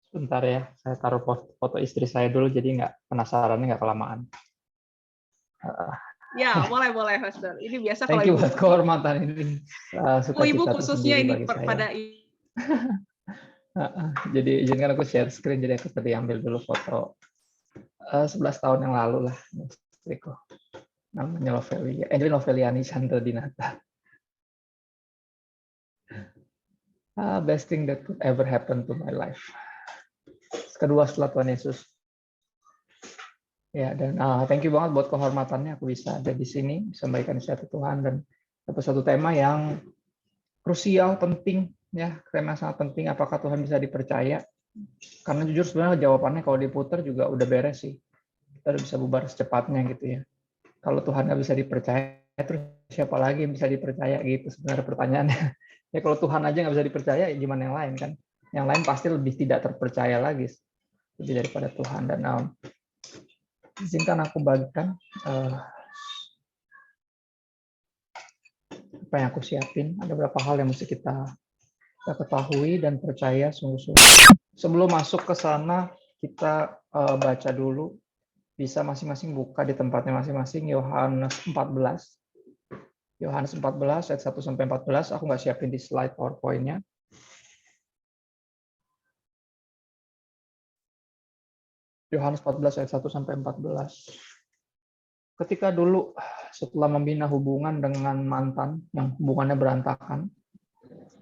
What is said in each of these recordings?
Sebentar ya, saya taruh foto istri saya dulu, jadi penasarannya nggak kelamaan. Ya, boleh, Pastor. Ini biasa kalau Thank you ibu. buat kehormatan ini. Ibu Sukacita khususnya tersendiri ini bagi saya. pada Jadi izinkan aku share screen, jadi aku tadi ambil dulu foto 11 tahun yang lalu lah, istriku. Namanya Lovelia, Noveliani Chandra Dinata. Best thing that could ever happen to my life. Kedua setelah Tuhan Yesus. Ya, dan thank you banget buat kehormatannya aku bisa ada di sini, bisa memberikan satu Tuhan dan dapat satu tema yang krusial, penting, ya, tema sangat penting. Apakah Tuhan bisa dipercaya? Karena jujur sebenarnya jawabannya kalau diputar juga udah beres sih. Kita udah bisa bubar secepatnya gitu ya. Kalau Tuhan nggak bisa dipercaya, terus siapa lagi yang bisa dipercaya gitu sebenarnya pertanyaannya. Ya kalau Tuhan aja nggak bisa dipercaya, ya gimana yang lain kan? Yang lain pasti lebih tidak terpercaya lagi lebih daripada Tuhan. Dan izinkan aku bagikan apa yang aku siapin. Ada beberapa hal yang mesti kita ketahui dan percaya sungguh-sungguh. Sebelum masuk ke sana, kita baca dulu. Bisa masing-masing buka di tempatnya masing-masing. Yohanes 14. Yohanes 14 ayat 1 sampai 14. Aku nggak siapin di slide PowerPoint-nya. Yohanes 14 ayat 1 sampai 14. Ketika dulu setelah membina hubungan dengan mantan yang hubungannya berantakan,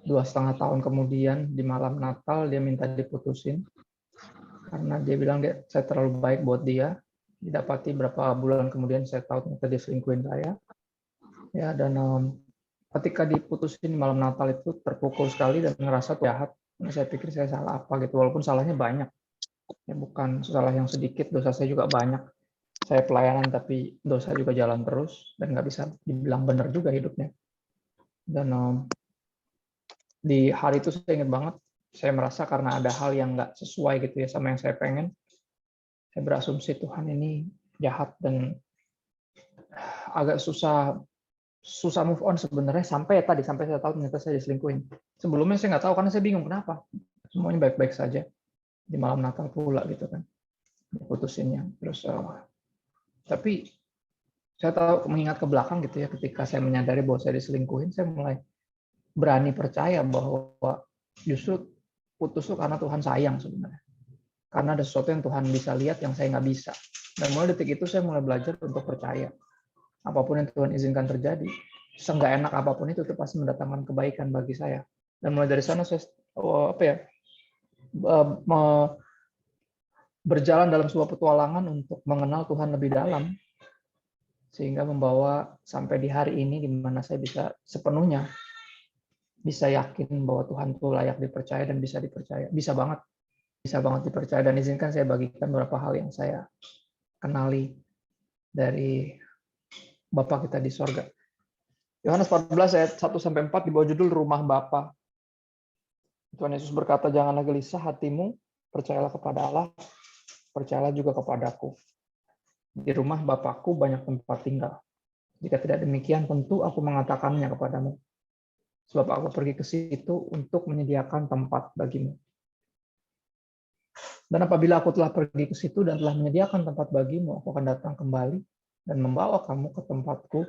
2,5 tahun kemudian di malam Natal dia minta diputusin karena dia bilang saya terlalu baik buat dia. Didapati berapa bulan kemudian saya tahu ternyata dia selingkuhin saya. Ya, dan ketika diputusin di malam Natal itu terpukul sekali dan ngerasa jahat. Saya pikir saya salah apa gitu, walaupun salahnya banyak. Ya, bukan salah yang sedikit, dosa saya juga banyak. Saya pelayanan tapi dosa juga jalan terus dan nggak bisa dibilang benar juga hidupnya. Dan di hari itu saya ingat banget, saya merasa karena ada hal yang nggak sesuai gitu ya sama yang saya pengen, saya berasumsi Tuhan ini jahat dan agak susah move on sebenarnya sampai saya tahu ternyata saya diselingkuhin. Sebelumnya saya nggak tahu karena saya bingung kenapa. Semuanya baik-baik saja di malam Natal pula gitu kan, putusinnya. Terus tapi saya tahu mengingat ke belakang gitu ya, ketika saya menyadari bahwa saya diselingkuhin, saya mulai berani percaya bahwa justru putus itu karena Tuhan sayang sebenarnya. Karena ada sesuatu yang Tuhan bisa lihat yang saya nggak bisa. Dan mulai detik itu saya mulai belajar untuk percaya. Apapun yang Tuhan izinkan terjadi, seenggak enak apapun itu pasti mendatangkan kebaikan bagi saya. Dan mulai dari sana saya berjalan dalam sebuah petualangan untuk mengenal Tuhan lebih dalam, sehingga membawa sampai di hari ini di mana saya bisa sepenuhnya bisa yakin bahwa Tuhan itu layak dipercaya dan bisa dipercaya. Bisa banget dipercaya. Dan izinkan saya bagikan beberapa hal yang saya kenali dari Bapa kita di sorga. Yohanes 14 ayat 1 sampai 4 di bawah judul Rumah Bapa. Tuhan Yesus berkata, janganlah gelisah hatimu, percayalah kepada Allah, percayalah juga kepadaku. Di rumah Bapakku banyak tempat tinggal. Jika tidak demikian, tentu aku mengatakannya kepadamu. Sebab aku pergi ke situ untuk menyediakan tempat bagimu. Dan apabila aku telah pergi ke situ dan telah menyediakan tempat bagimu, aku akan datang kembali dan membawa kamu ke tempatku,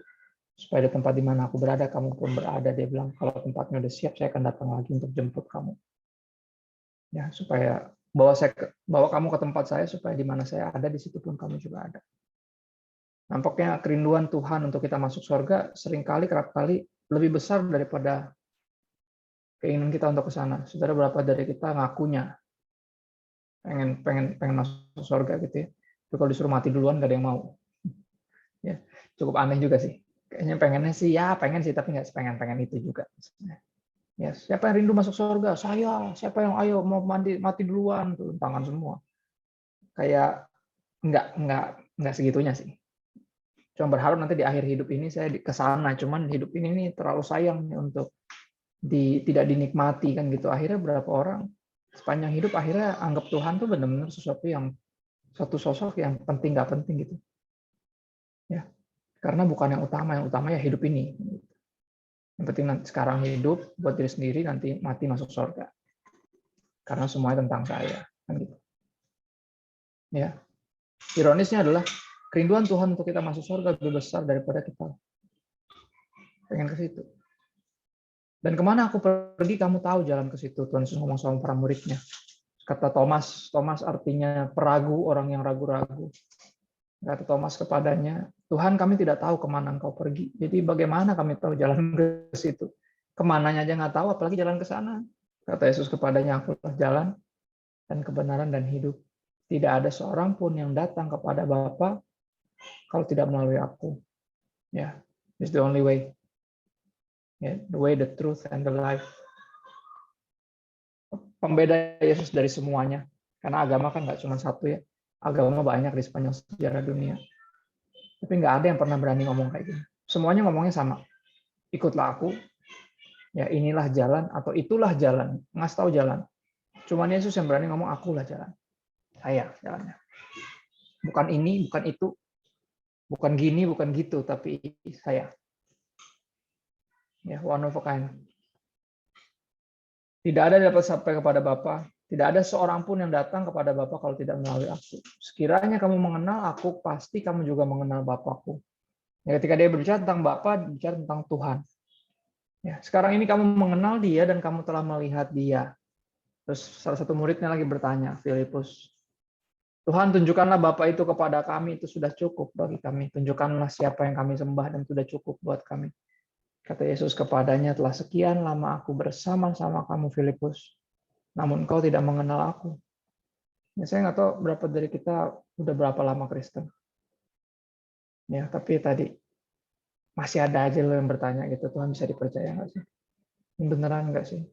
supaya di tempat di mana aku berada, kamu pun berada. Dia bilang, kalau tempatnya udah siap, saya akan datang lagi untuk jemput kamu. Ya, supaya bawa kamu ke tempat saya, supaya di mana saya ada, di situ pun kamu juga ada. Nampaknya kerinduan Tuhan untuk kita masuk surga kerap kali lebih besar daripada keinginan kita untuk ke sana. Saudara, berapa dari kita ngakunya pengen masuk surga gitu ya. Tapi kalau disuruh mati duluan gak ada yang mau. Ya, cukup aneh juga sih. Kayaknya pengennya sih ya pengen sih, tapi nggak pengen itu juga. Ya, siapa yang rindu masuk surga? Saya. Siapa yang ayo mau mati duluan? Tuh tangan semua. Kayak nggak segitunya sih. Cuma berharap nanti di akhir hidup ini saya ke sana. Cuman hidup ini nih terlalu sayang nih untuk tidak dinikmati kan gitu. Akhirnya berapa orang sepanjang hidup akhirnya anggap Tuhan tuh benar-benar satu sosok yang penting nggak penting gitu. Ya, karena bukan yang utama ya hidup ini. Yang penting nanti sekarang hidup buat diri sendiri, nanti mati masuk surga. Karena semuanya tentang saya. Kan gitu. Ya. Ironisnya adalah kerinduan Tuhan untuk kita masuk surga lebih besar daripada kita pengen ke situ. Dan kemana aku pergi, kamu tahu jalan ke situ. Tuhan Yesus ngomong sama para muridnya. Kata Thomas artinya peragu, orang yang ragu-ragu. Kata Thomas kepadanya, Tuhan, kami tidak tahu kemana engkau pergi. Jadi bagaimana kami tahu jalan ke situ? Kemananya aja nggak tahu, apalagi jalan ke sana. Kata Yesus kepadanya, akulah jalan dan kebenaran dan hidup. Tidak ada seorang pun yang datang kepada Bapa kalau tidak melalui aku. Ya, it's the only way. Yeah, the way, the truth, and the life. Pembeda Yesus dari semuanya. Karena agama kan nggak cuma satu ya. Agama banyak di sepanjang sejarah dunia. Tapi nggak ada yang pernah berani ngomong kayak gini. Semuanya ngomongnya sama. Ikutlah aku. Ya inilah jalan atau itulah jalan. Ngasih tahu jalan. Cuman Yesus yang berani ngomong akulah jalan. Saya jalannya. Bukan ini, bukan itu. Bukan gini, bukan gitu. Tapi saya. Ya, one of a kind. Tidak ada yang dapat sampai kepada Bapa. Tidak ada seorang pun yang datang kepada Bapa kalau tidak melalui aku. Sekiranya kamu mengenal aku, pasti kamu juga mengenal Bapakku. Ya, ketika dia berbicara tentang Bapa, bicara tentang Tuhan. Ya, sekarang ini kamu mengenal dia dan kamu telah melihat dia. Terus salah satu muridnya lagi bertanya, Filipus, Tuhan tunjukkanlah Bapa itu kepada kami, itu sudah cukup bagi kami. Tunjukkanlah siapa yang kami sembah dan sudah cukup buat kami. Kata Yesus kepadanya, telah sekian lama aku bersama-sama kamu, Filipus. Namun kau tidak mengenal aku. Ya, saya nggak tahu berapa dari kita udah berapa lama Kristen. Ya, tapi tadi masih ada aja lo yang bertanya gitu, Tuhan bisa dipercaya nggak sih? Beneran nggak sih?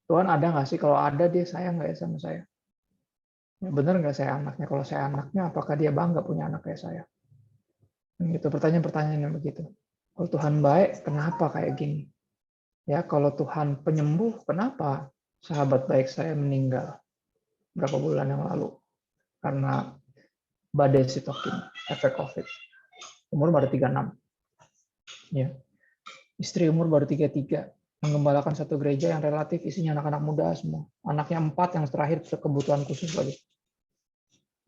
Tuhan ada nggak sih? Kalau ada dia sayang nggak ya sama saya? Ya, bener nggak saya anaknya? Kalau saya anaknya, apakah dia bangga punya anak kayak saya? Gitu, pertanyaan-pertanyaan yang begitu. Kalau Tuhan baik, kenapa kayak gini? Ya, kalau Tuhan penyembuh, kenapa sahabat baik saya meninggal berapa bulan yang lalu karena badai sitokin, efek COVID. Umur baru 36. Ya. Istri umur baru 33. Menggembalakan satu gereja yang relatif isinya anak-anak muda semua. Anaknya 4 yang terakhir kebutuhan khusus lagi.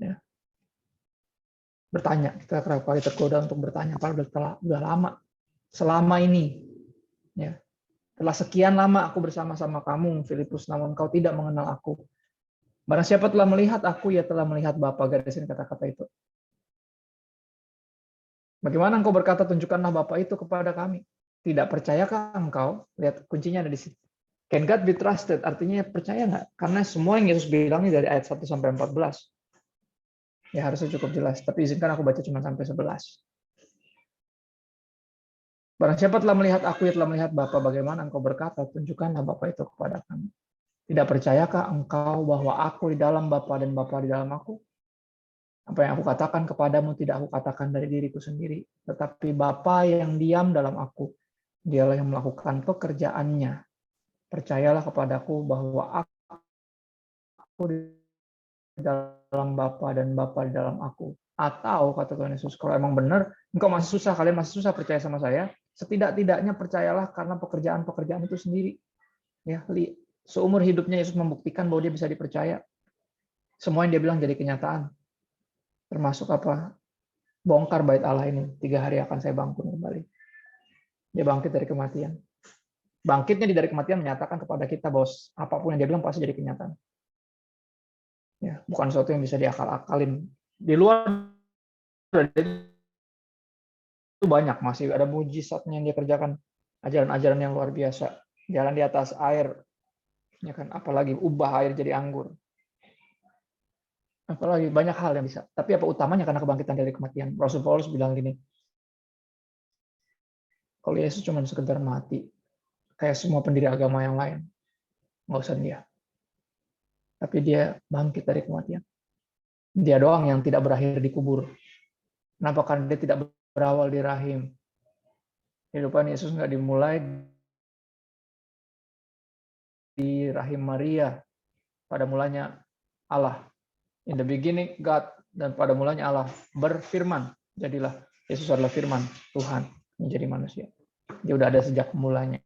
Ya. Bertanya, kita kerap kali tergoda untuk bertanya, padahal udah lama. Selama ini, ya, telah sekian lama aku bersama-sama kamu, Filipus, namun kau tidak mengenal aku. Barang siapa telah melihat aku, ia telah melihat Bapa. Garisin kata-kata itu. Bagaimana engkau berkata, tunjukkanlah Bapa itu kepada kami? Tidak percayakah engkau? Lihat kuncinya ada di situ. Can God be trusted? Artinya percaya nggak? Karena semua yang Yesus bilang ini dari ayat 1 sampai 14. Ya harusnya cukup jelas. Tapi izinkan aku baca cuma sampai 11. Barang siapa telah melihat aku, ia telah melihat Bapa. Bagaimana engkau berkata, tunjukkanlah Bapa itu kepada kami. Tidak percayakah engkau bahwa aku di dalam Bapa dan Bapa di dalam aku? Apa yang aku katakan kepadamu tidak aku katakan dari diriku sendiri, tetapi Bapa yang diam dalam aku, dialah yang melakukan pekerjaannya. Percayalah kepadaku bahwa aku di dalam Bapa dan Bapa di dalam aku. Atau kata Tuhan Yesus, kalau emang benar, engkau masih susah, kalian masih susah percaya sama saya, setidak-tidaknya percayalah karena pekerjaan-pekerjaan itu sendiri. Ya, seumur hidupnya Yesus membuktikan bahwa dia bisa dipercaya. Semua yang dia bilang jadi kenyataan. Termasuk apa? Bongkar bait Allah ini, 3 hari akan saya bangun kembali. Dia bangkit dari kematian. Bangkitnya dari kematian menyatakan kepada kita bahwa apapun yang dia bilang pasti jadi kenyataan. Ya, bukan sesuatu yang bisa diakal-akalin. Di luar itu banyak, masih ada mujizatnya yang dia kerjakan, ajaran-ajaran yang luar biasa, jalan di atas air, ya kan, apalagi ubah air jadi anggur. Apalagi banyak hal yang bisa. Tapi apa utamanya karena kebangkitan dari kematian. Rasul Paulus bilang gini, kalau Yesus cuma sekedar mati, kayak semua pendiri agama yang lain, nggak usah dia. Tapi dia bangkit dari kematian. Dia doang yang tidak berakhir di kubur. Kenapa? Karena dia tidak berawal di rahim. Kehidupan Yesus nggak dimulai di rahim Maria. Pada mulanya Allah. In the beginning God, dan pada mulanya Allah berfirman. Jadilah Yesus adalah firman Tuhan menjadi manusia. Dia udah ada sejak mulanya.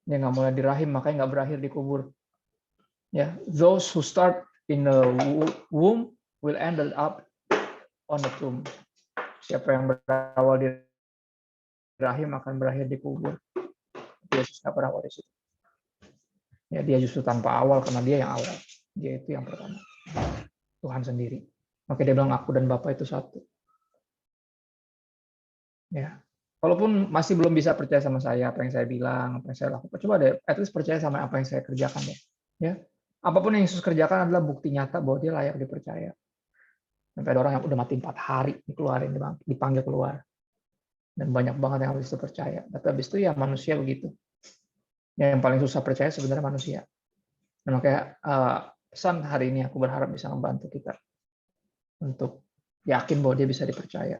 Dia nggak mulai di rahim, makanya nggak berakhir di kubur. Ya, those who start in the womb will end up on the tomb. Siapa yang berawal di rahim akan berakhir di kubur. Yesus nggak pernah awal di situ. Ya, dia justru tanpa awal karena dia yang awal. Dia itu yang pertama. Tuhan sendiri. Maka dia bilang aku dan Bapa itu satu. Ya. Walaupun masih belum bisa percaya sama saya, apa yang saya bilang, apa yang saya lakukan, coba deh, at least percaya sama apa yang saya kerjakan deh. Ya. Apapun yang Yesus kerjakan adalah bukti nyata bahwa dia layak dipercaya. Sampai ada orang yang udah mati 4 hari dikeluarin, dipanggil keluar. Dan banyak banget yang habis itu percaya. Tapi habis itu ya manusia begitu. Yang paling susah percaya sebenarnya manusia. Dan makanya pesan hari ini aku berharap bisa membantu kita untuk yakin bahwa dia bisa dipercaya.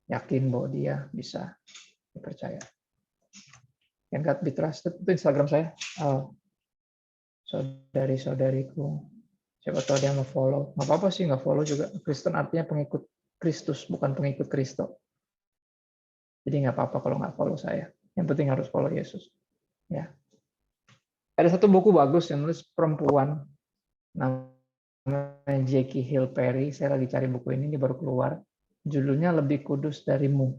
Yakin bahwa dia bisa dipercaya. Can God be trusted? Itu Instagram saya. Saudari-saudariku. Siapa tahu dia mau follow. Nggak apa-apa sih nggak follow juga. Kristen artinya pengikut Kristus, bukan pengikut Kristo. Jadi nggak apa-apa kalau nggak follow saya. Yang penting harus follow Yesus. Ya. Ada satu buku bagus yang nulis perempuan. Namanya Jackie Hill Perry. Saya lagi cari buku ini baru keluar. Judulnya Lebih Kudus Darimu.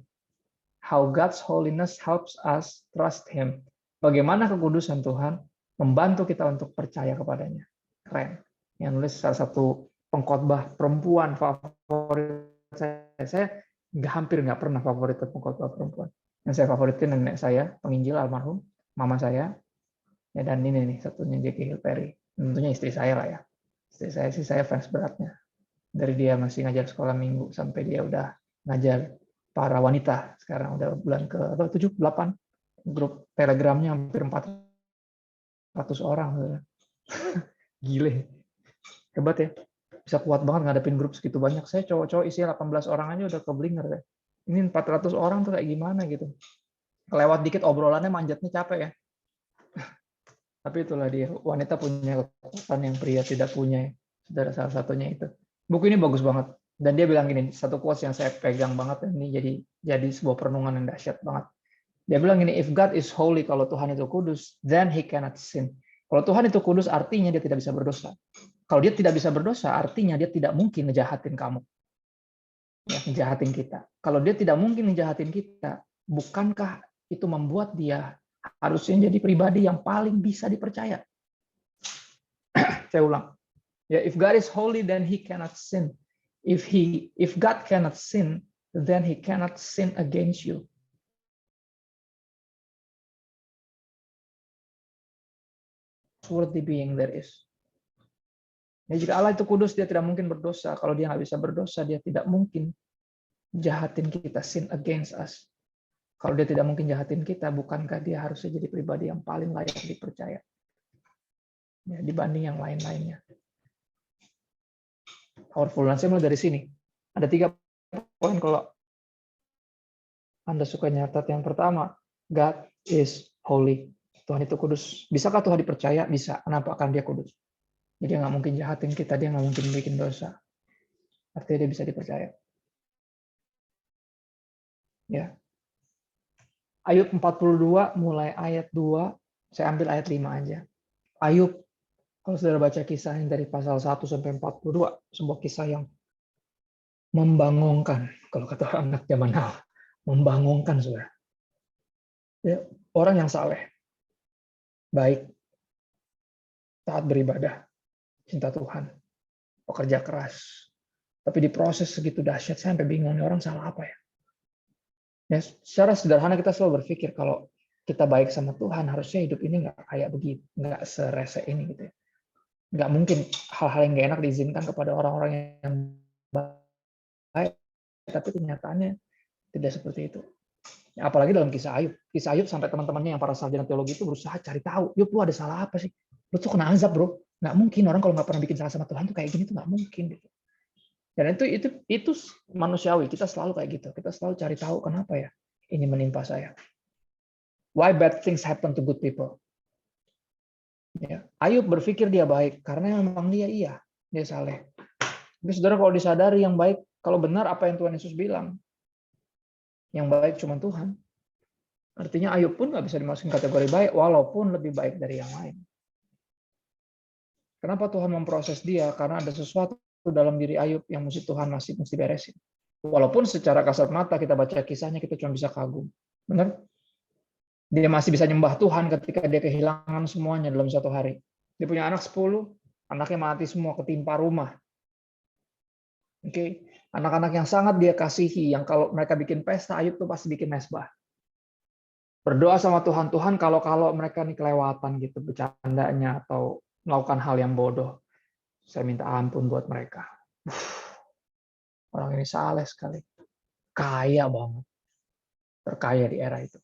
How God's Holiness Helps Us Trust Him. Bagaimana kekudusan Tuhan membantu kita untuk percaya kepadanya. Keren. Yang nulis salah satu pengkhotbah perempuan favorit saya. Saya hampir nggak pernah favorit pengkhotbah perempuan. Yang saya favoritin nenek saya, penginjil almarhum, mama saya, ya, dan ini nih satunya Jackie Hill Perry. Tentunya istri saya lah ya. Istri saya sih saya fans beratnya. Dari dia masih ngajar sekolah minggu sampai dia udah ngajar para wanita. Sekarang udah bulan ke 7, 8. Grup Telegramnya hampir 400 orang. Gile. Hebat ya. Bisa kuat banget ngadepin grup segitu banyak. Saya cowok-cowok isinya 18 orang aja udah keblinger deh. Ini 400 orang tuh kayak gimana gitu. Kelewat dikit obrolannya manjatnya capek ya. Tapi itulah dia. Wanita punya kekuatan yang pria tidak punya. Saudara salah satunya itu. Buku ini bagus banget. Dan dia bilang gini, satu quotes yang saya pegang banget, ini jadi sebuah perenungan yang dahsyat banget. Dia bilang gini, if God is holy, kalau Tuhan itu kudus, then he cannot sin. Kalau Tuhan itu kudus, artinya dia tidak bisa berdosa. Kalau dia tidak bisa berdosa, artinya dia tidak mungkin ngejahatin kamu. Ya, ngejahatin kita. Kalau dia tidak mungkin ngejahatin kita, bukankah itu membuat dia harusnya jadi pribadi yang paling bisa dipercaya? Saya ulang. Ya, if God is holy, then he cannot sin. If God cannot sin, then he cannot sin against you. Worthy being there is. Ya, jika Allah itu kudus, dia tidak mungkin berdosa. Kalau dia nggak bisa berdosa, dia tidak mungkin jahatin kita, sin against us. Kalau dia tidak mungkin jahatin kita, bukankah dia harusnya jadi pribadi yang paling layak dipercaya ya, dibanding yang lain-lainnya. Powerful. Saya mulai dari sini. Ada 3 poin kalau Anda suka nyatat. Yang pertama, God is holy. Tuhan itu kudus. Bisakah Tuhan dipercaya? Bisa. Kenapa? Karena dia kudus. Jadi dia nggak mungkin jahatin kita, dia nggak mungkin bikin dosa. Artinya dia bisa dipercaya. Ya. Ayub 42 mulai ayat 2, saya ambil ayat 5 aja. Ayub, kalau saudara baca kisahnya dari pasal 1 sampai 42, sebuah kisah yang membangunkan, kalau kata anak zaman now, membangunkan saudara. Ya, orang yang saleh, baik, taat beribadah, cinta Tuhan, pekerja keras. Tapi di proses segitu dahsyat, saya sampai bingung, ini orang salah apa ya? Ya, secara sederhana kita selalu berpikir kalau kita baik sama Tuhan, harusnya hidup ini nggak kayak begitu, nggak serese ini gitu ya. Nggak mungkin hal-hal yang nggak enak diizinkan kepada orang-orang yang baik, tapi kenyataannya tidak seperti itu. Ya, apalagi dalam kisah Ayub. Kisah Ayub sampai teman-temannya yang para sarjana teologi itu berusaha cari tahu, Ayub lu ada salah apa sih? Lu tuh kena azab bro. Nggak mungkin orang kalau nggak pernah bikin salah sama Tuhan tuh kayak gini tuh nggak mungkin gitu. Dan itu manusiawi, kita selalu kayak gitu. Kita selalu cari tahu kenapa ya ini menimpa saya. Why bad things happen to good people? Ya. Ayub berpikir dia baik karena memang dia saleh. Tapi saudara kalau disadari yang baik, kalau benar apa yang Tuhan Yesus bilang, yang baik cuma Tuhan. Artinya Ayub pun nggak bisa dimasukin kategori baik, walaupun lebih baik dari yang lain. Kenapa Tuhan memproses dia? Karena ada sesuatu dalam diri Ayub yang Tuhan masih mesti beresin. Walaupun secara kasat mata kita baca kisahnya, kita cuma bisa kagum. Benar? Dia masih bisa nyembah Tuhan ketika dia kehilangan semuanya dalam satu hari. Dia punya anak 10, anaknya mati semua, ketimpa rumah. Oke, anak-anak yang sangat dia kasihi, yang kalau mereka bikin pesta, Ayub tuh pasti bikin mesbah. Berdoa sama Tuhan, Tuhan kalau mereka nih kelewatan gitu bercandanya atau melakukan hal yang bodoh, saya minta ampun buat mereka. Orang ini saleh sekali, kaya banget, terkaya di era itu.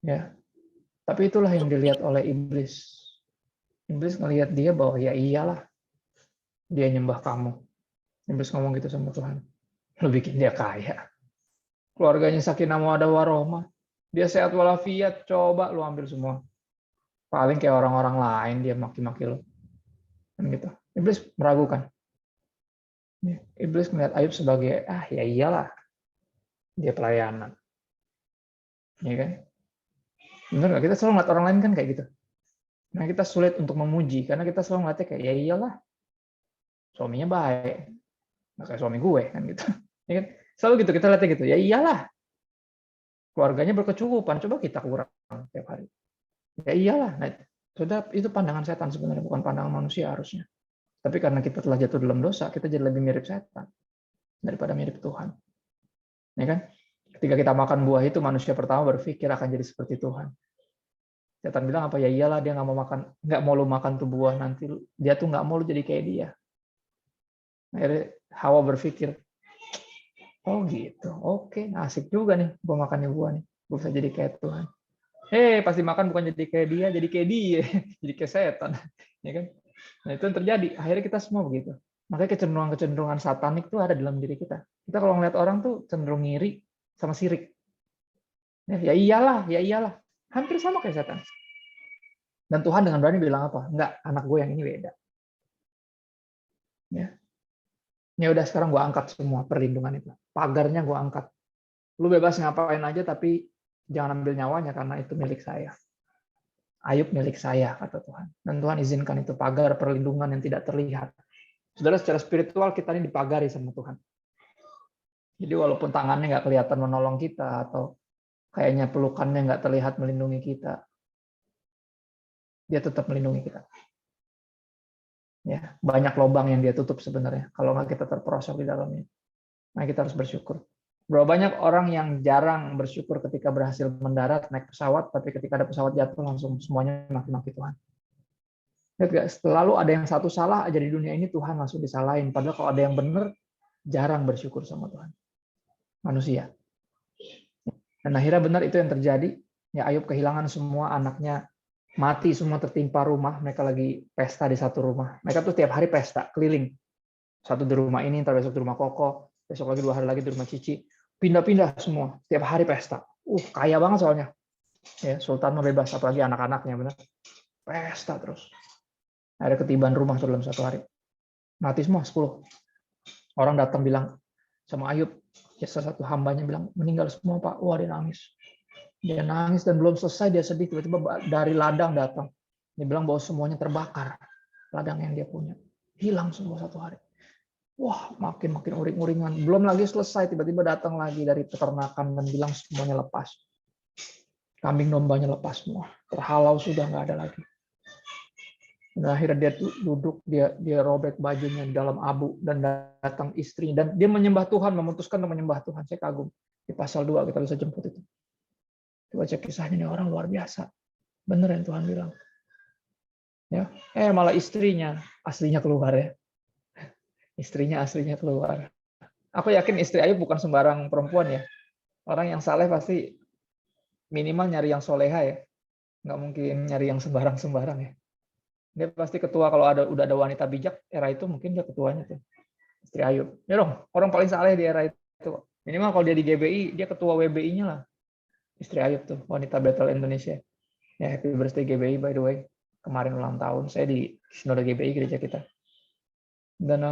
Ya, tapi itulah yang dilihat oleh iblis. Iblis ngelihat dia bahwa ya iyalah, dia nyembah kamu. Iblis ngomong gitu sama Tuhan, lu bikin dia kaya. Keluarganya sakinah mawaddah warohmah. Dia sehat walafiat, coba lu ambil semua. Paling kayak orang-orang lain dia maki-maki lu. Kan gitu. Iblis meragukan. Iblis melihat Ayub sebagai ya iyalah. Dia pelayanan. Ya kan? Benar nggak? Kita selalu ngeliat orang lain kan kayak gitu. Nah, kita sulit untuk memuji karena kita selalu ngeliatnya kayak ya iyalah. Suaminya baik. Nggak kayak suami gue kan gitu. Ya kan? Selalu gitu kita lihatnya gitu. Ya iyalah. Keluarganya berkecukupan, coba kita kurang tiap hari. Ya iyalah. Nah, sudah itu pandangan setan sebenarnya, bukan pandangan manusia harusnya. Tapi karena kita telah jatuh dalam dosa, kita jadi lebih mirip setan daripada mirip Tuhan. Ya kan? Ketika kita makan buah itu, manusia pertama berpikir akan jadi seperti Tuhan. Setan bilang apa? Ya iyalah, dia nggak mau lu makan tuh buah nanti, dia tuh nggak mau lu jadi kayak dia. Akhirnya Hawa berpikir, oh gitu, oke, asik juga nih, gue makannya buah nih, gue bisa jadi kayak Tuhan. Pasti makan bukan jadi kayak dia, jadi kayak setan, ya kan? Nah itu yang terjadi. Akhirnya kita semua begitu. Makanya kecenderungan satanik tuh ada dalam diri kita. Kita kalau ngeliat orang tuh cenderung ngiri sama sirik. Ya iyalah, ya iyalah. Hampir sama kayak setan. Dan Tuhan dengan berani bilang apa? Enggak, anak gue yang ini beda. Ya udah sekarang gue angkat semua perlindungan itu. Pagarnya gue angkat. Lu bebas ngapain aja, tapi jangan ambil nyawanya karena itu milik saya. Ayub milik saya, kata Tuhan. Dan Tuhan izinkan itu pagar perlindungan yang tidak terlihat. Saudara, secara spiritual kita ini dipagari sama Tuhan. Jadi walaupun tangannya nggak kelihatan menolong kita, atau kayaknya pelukannya nggak terlihat melindungi kita, dia tetap melindungi kita. Ya, banyak lubang yang dia tutup sebenarnya, kalau nggak kita terperosok di dalamnya. Nah, kita harus bersyukur. Berapa banyak orang yang jarang bersyukur ketika berhasil mendarat, naik pesawat, tapi ketika ada pesawat jatuh langsung semuanya maki-maki Tuhan. Selalu ada yang satu salah aja di dunia ini, Tuhan langsung disalahin. Padahal kalau ada yang benar, jarang bersyukur sama Tuhan. Manusia. Dan akhirnya benar itu yang terjadi. Ya Ayub kehilangan semua anaknya, mati semua, tertimpa rumah. Mereka lagi pesta di satu rumah. Mereka tuh tiap hari pesta, keliling. Satu di rumah ini, ntar besok di rumah Koko, besok lagi 2 hari lagi di rumah Cici. Pindah-pindah semua, tiap hari pesta. Kaya banget soalnya. Ya, Sultan mah bebas, apalagi anak-anaknya, benar. Pesta terus. Ada ketiban rumah dalam satu hari. Mati semua, 10. Orang datang bilang sama Ayub, ya salah satu hambanya bilang, meninggal semua Pak. Wah, dia nangis. Dia nangis dan belum selesai dia sedih. Tiba-tiba dari ladang datang. Dia bilang bahwa semuanya terbakar. Ladang yang dia punya. Hilang semua satu hari. Wah, makin uring-uringan. Belum lagi selesai, tiba-tiba datang lagi dari peternakan dan bilang semuanya lepas. Kambing dombanya lepas semua. Terhalau sudah nggak ada lagi. Dan akhirnya dia duduk, dia robek bajunya di dalam abu, dan datang istri, dan dia menyembah Tuhan, memutuskan untuk menyembah Tuhan. Saya kagum. Di pasal 2 kita bisa jemput itu. Baca kisahnya, nih orang luar biasa. Bener yang Tuhan bilang. Ya, malah istrinya aslinya keluar ya. Istrinya aslinya keluar. Aku yakin istri Ayub bukan sembarang perempuan ya. Orang yang saleh pasti minimal nyari yang soleha ya. Nggak mungkin nyari yang sembarang-sembarang ya. Dia pasti ketua, kalau udah ada wanita bijak era itu, mungkin dia ketuanya tuh. Istri Ayub. Ya dong, orang paling saleh di era itu. Minimal kalau dia di GBI, dia ketua WBI-nya lah. Istri Ayub tuh, wanita Bethel Indonesia. Ya, happy birthday GBI by the way. Kemarin ulang tahun. Saya di Sinode GBI gereja kita. Dan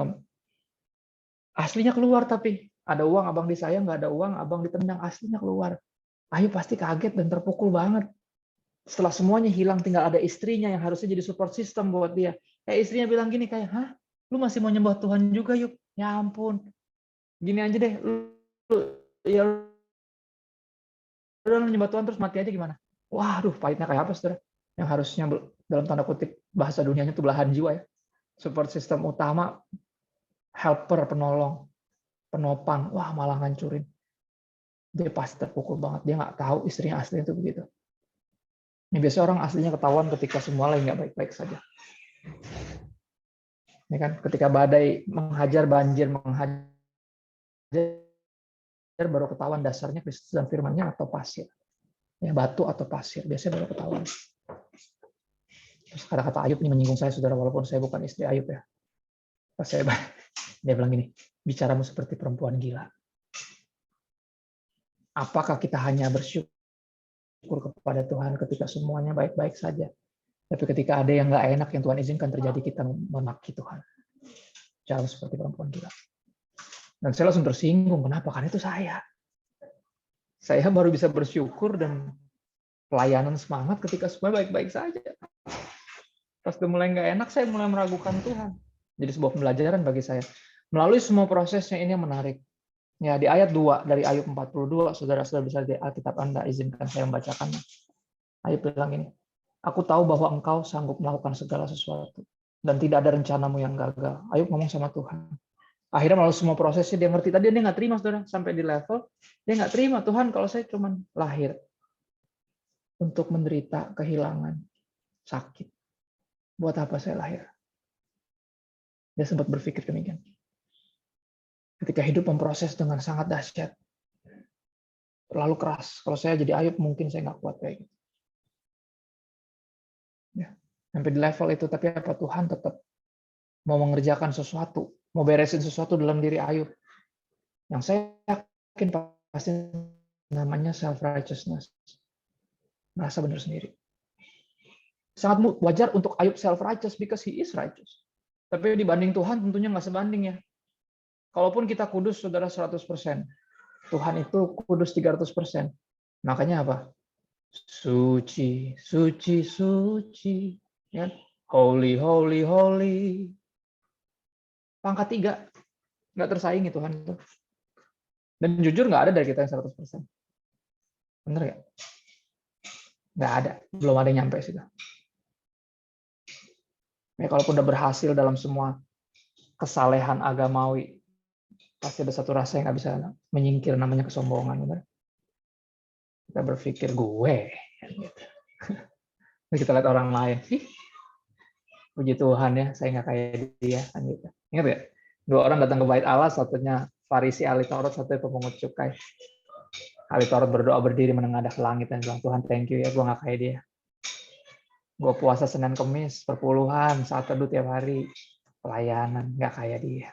aslinya keluar, tapi Ada uang, abang disayang, nggak ada uang, abang ditendang, aslinya keluar. Ayub pasti kaget dan terpukul banget. Setelah semuanya hilang, tinggal ada istrinya yang harusnya jadi support system buat dia. Istrinya bilang gini kayak, hah? Lu masih mau nyembah Tuhan juga, Yuk? Ya ampun. Gini aja deh, ya udah lu nyembah Tuhan terus mati aja gimana? Waduh, pahitnya kayak apa, saudara? Yang harusnya dalam tanda kutip bahasa dunianya itu belahan jiwa ya. Support system utama, helper, penolong, penopang. Wah, malah ngancurin. Dia pasti terpukul banget. Dia nggak tahu istrinya aslinya itu begitu. Ini biasanya orang aslinya ketahuan ketika semua lagi nggak baik-baik saja. Ya kan? Ketika badai menghajar, banjir menghajar, baru ketahuan dasarnya Kristus dan firman-Nya atau pasir. Ya, batu atau pasir. Biasanya baru ketahuan. Terus kata-kata Ayub ini menyinggung saya, saudara, walaupun saya bukan istri Ayub ya. Pas dia bilang gini, bicaramu seperti perempuan gila. Apakah kita hanya bersyukur kepada Tuhan ketika semuanya baik-baik saja? Tapi ketika ada yang nggak enak yang Tuhan izinkan terjadi, kita memaki Tuhan. Jauh seperti perempuan gila. Dan saya langsung tersinggung. Kenapa? Karena itu saya. Saya baru bisa bersyukur dan pelayanan semangat ketika semua baik-baik saja. Pas udah mulai nggak enak, saya mulai meragukan Tuhan. Jadi sebuah pembelajaran bagi saya. Melalui semua prosesnya ini yang menarik. Ya, di ayat 2 dari Ayub 42, saudara-saudara bisa di Alkitab Anda, izinkan saya membacakannya. Ayub bilang ini, aku tahu bahwa engkau sanggup melakukan segala sesuatu, dan tidak ada rencanamu yang gagal. Ayub ngomong sama Tuhan. Akhirnya melalui semua prosesnya dia ngerti. Tadi dia nggak terima, saudara, sampai di level, dia nggak terima, Tuhan kalau saya cuma lahir untuk menderita kehilangan, sakit. Buat apa saya lahir? Dia sempat berpikir demikian. Ketika hidup memproses dengan sangat dahsyat, terlalu keras. Kalau saya jadi Ayub, mungkin saya nggak kuat kayak gitu. Ya, sampai di level itu, tapi apa Tuhan tetap mau mengerjakan sesuatu, mau beresin sesuatu dalam diri Ayub. Yang saya yakin pasti namanya self-righteousness. Merasa benar sendiri. Sangat wajar untuk Ayub self-righteous because he is righteous. Tapi dibanding Tuhan tentunya nggak sebanding ya. Kalaupun kita kudus, saudara 100%. Tuhan itu kudus 300%. Makanya apa? Suci, suci, suci. Ya. Holy, holy, holy. Pangkat 3. Nggak tersaingi Tuhan itu. Dan jujur nggak ada dari kita yang 100%. Bener nggak? Nggak ada. Belum ada yang nyampe sih. Ya, kalaupun udah berhasil dalam semua kesalehan agamawi, pasti ada satu rasa yang nggak bisa menyingkir, namanya kesombongan. Bener? Kita berpikir gue. Gitu. Kita lihat orang lain. Puji Tuhan ya, saya nggak kayak dia. Gitu. Ingat ya? 2 orang datang ke bait Allah, satunya Farisi ahli Taurat, satunya pemungut cukai. Ahli Taurat berdoa berdiri menengadah ke langit dan bilang, Tuhan thank you ya, gue nggak kayak dia. Gue puasa Senin Kemis, perpuluhan, saat teduh tiap hari, pelayanan, nggak kayak dia.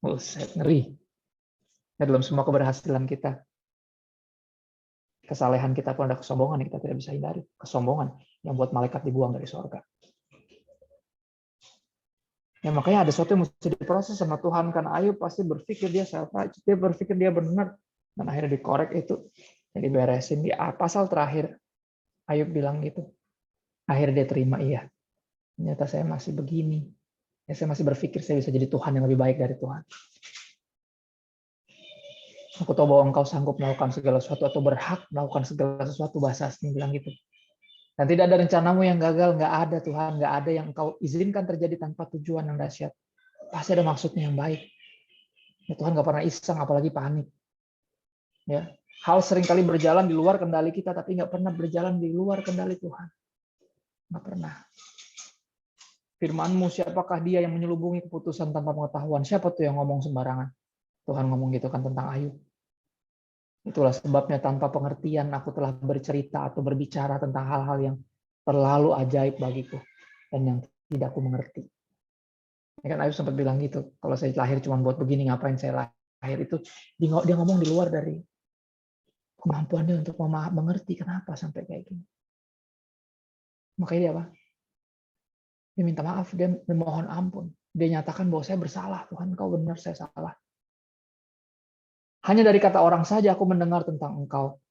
Buset, ngeri. Ya, dalam semua keberhasilan kita, kesalehan kita pun ada kesombongan yang kita tidak bisa hindari. Kesombongan yang buat malaikat dibuang dari surga. Ya, makanya ada sesuatu yang mesti diproses sama Tuhan. Kan Ayub pasti berpikir dia self-righteous, dia berpikir dia benar. Dan akhirnya dikorek itu, jadi beresin. Di pasal terakhir, Ayub bilang gitu. Akhirnya dia terima, iya. Ternyata saya masih begini. Ya, saya masih berpikir saya bisa jadi Tuhan yang lebih baik dari Tuhan. Aku tahu bahwa engkau sanggup melakukan segala sesuatu atau berhak melakukan segala sesuatu, bahasa asing bilang gitu. Dan tidak ada rencanamu yang gagal, nggak ada Tuhan, nggak ada yang engkau izinkan terjadi tanpa tujuan yang dahsyat. Pasti ada maksudnya yang baik. Ya, Tuhan nggak pernah iseng, apalagi panik. Ya, hal seringkali berjalan di luar kendali kita, tapi nggak pernah berjalan di luar kendali Tuhan. Nggak pernah. Firman-Mu, siapakah dia yang menyelubungi keputusan tanpa pengetahuan? Siapa tuh yang ngomong sembarangan? Tuhan ngomong gitu kan tentang Ayub. Itulah sebabnya tanpa pengertian aku telah bercerita atau berbicara tentang hal-hal yang terlalu ajaib bagiku dan yang tidak aku mengerti. Ya kan Ayub sempat bilang gitu, kalau saya lahir cuma buat begini, ngapain saya lahir itu? Dia ngomong di luar dari kemampuan dia untuk mengerti kenapa sampai kayak gini. Makanya dia apa? Dia minta maaf, dia memohon ampun. Dia nyatakan bahwa saya bersalah, Tuhan, Kau benar, saya salah. Hanya dari kata orang saja aku mendengar tentang engkau.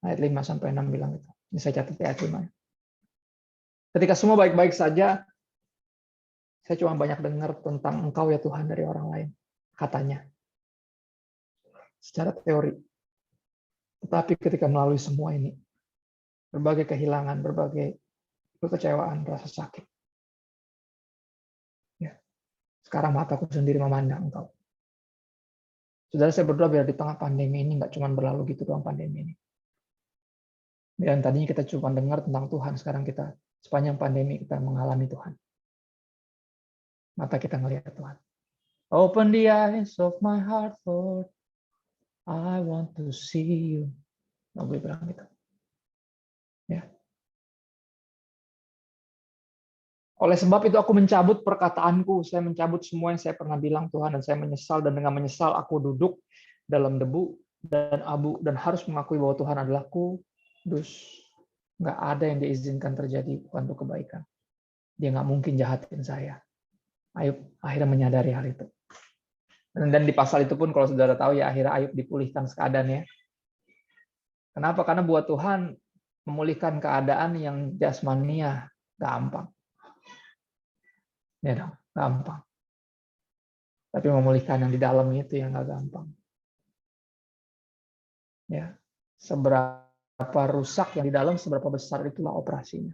Ayat 5-6 bilang itu. Ini saya catat ayat 5. Ketika semua baik-baik saja, saya cuma banyak dengar tentang engkau ya Tuhan dari orang lain. Katanya. Secara teori. Tetapi ketika melalui semua ini, berbagai kehilangan, berbagai kekecewaan, rasa sakit. Ya. Sekarang mataku sendiri memandang engkau. Saudara, saya berdoa biar di tengah pandemi ini nggak cuma berlalu gitu doang pandemi ini. Dan tadinya kita cuma dengar tentang Tuhan, sekarang kita sepanjang pandemi kita mengalami Tuhan. Mata kita ngelihat Tuhan. Open the eyes of my heart, Lord. I want to see you. Lagu bilang gitu. Ya. Oleh sebab itu aku mencabut perkataanku, saya mencabut semua yang saya pernah bilang Tuhan, dan saya menyesal, dan dengan menyesal aku duduk dalam debu dan abu dan harus mengakui bahwa Tuhan adalah kudus. Nggak ada yang diizinkan terjadi untuk kebaikan. Dia nggak mungkin jahatin saya. Ayub akhirnya menyadari hal itu. Dan di pasal itu pun kalau saudara tahu ya akhirnya Ayub dipulihkan keadaannya. Kenapa? Karena buat Tuhan memulihkan keadaan yang jasmania gampang. Ya dong, gampang. Tapi memulihkan yang di dalam itu yang nggak gampang. Ya, seberapa rusak yang di dalam, seberapa besar itulah operasinya.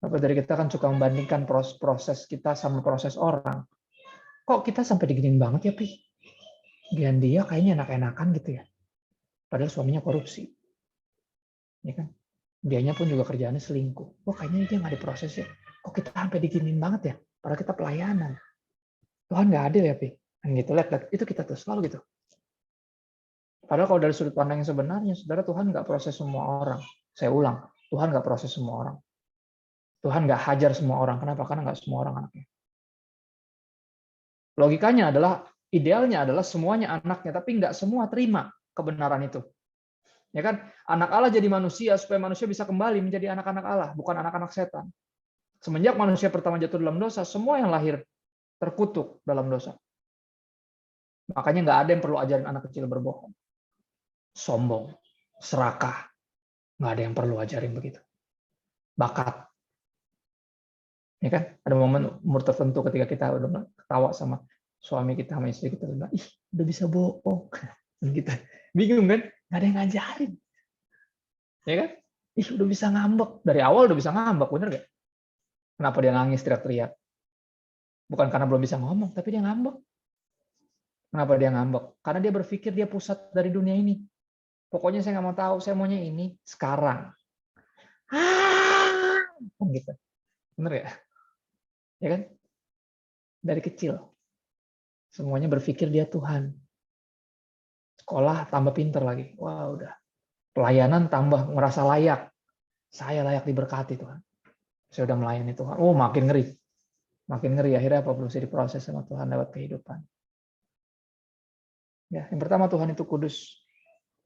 Bapak dari kita kan suka membandingkan proses kita sama proses orang. Kok kita sampai diginiin banget ya, Pi? Gian dia kayaknya enak-enakan gitu ya. Padahal suaminya korupsi. Ya kan? Dianya pun juga kerjaannya selingkuh. Oh, kayaknya dia nggak diproses ya. Kok kita sampai diginiin banget ya? Padahal kita pelayanan. Tuhan nggak adil ya, Pi? Dan gitu, lihat, itu kita tuh selalu gitu. Padahal kalau dari sudut pandang yang sebenarnya, saudara, Tuhan nggak proses semua orang. Saya ulang, Tuhan nggak proses semua orang. Tuhan nggak hajar semua orang. Kenapa? Karena nggak semua orang anaknya. Logikanya adalah, idealnya adalah semuanya anaknya, tapi nggak semua terima kebenaran itu. Ya kan? Anak Allah jadi manusia supaya manusia bisa kembali menjadi anak-anak Allah, bukan anak-anak setan. Semenjak manusia pertama jatuh dalam dosa, semua yang lahir terkutuk dalam dosa. Makanya nggak ada yang perlu ajarin anak kecil berbohong, sombong, serakah. Nggak ada yang perlu ajarin begitu. Bakat. Ya kan? Ada momen umur tertentu ketika kita udah ketawa sama suami kita, sama istri kita, ih, udah bisa bohong. Dan kita bingung kan? Nggak ada yang ngajarin. Ya kan? Ih, udah bisa ngambek. Dari awal udah bisa ngambek, bener gak? Kenapa dia nangis teriak-teriak? Bukan karena belum bisa ngomong, tapi dia ngambek. Kenapa dia ngambek? Karena dia berpikir dia pusat dari dunia ini. Pokoknya saya nggak mau tahu, saya maunya ini sekarang. Gitu. Bener ya? Ya kan? Dari kecil. Semuanya berpikir dia Tuhan. Sekolah tambah pinter lagi. Wah, udah. Pelayanan tambah merasa layak. Saya layak diberkati Tuhan. Saya udah melayani Tuhan. Oh, makin ngeri. Makin ngeri. Akhirnya apa? Belum bisa diproses sama Tuhan lewat kehidupan. Ya, yang pertama Tuhan itu kudus.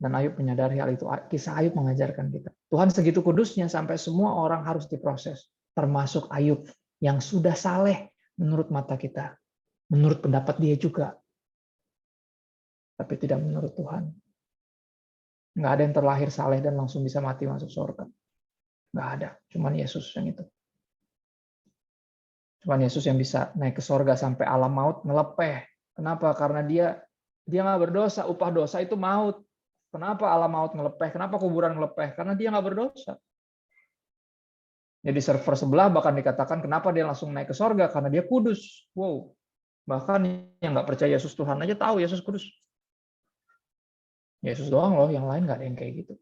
Dan Ayub menyadari hal itu. Kisah Ayub mengajarkan kita. Tuhan segitu kudusnya sampai semua orang harus diproses. Termasuk Ayub yang sudah saleh menurut mata kita. Menurut pendapat dia juga. Tapi tidak menurut Tuhan. Nggak ada yang terlahir saleh dan langsung bisa mati masuk surga. Nggak ada. Cuman Yesus yang itu. Cuman Yesus yang bisa naik ke surga sampai alam maut ngelepeh. Kenapa? Karena dia nggak berdosa. Upah dosa itu maut. Kenapa alam maut ngelepeh? Kenapa kuburan ngelepeh? Karena dia nggak berdosa. Jadi server sebelah bahkan dikatakan kenapa dia langsung naik ke surga? Karena dia kudus. Wow. Bahkan yang nggak percaya Yesus Tuhan aja tahu Yesus kudus. Yesus doang loh, yang lain nggak ada yang kayak gitu.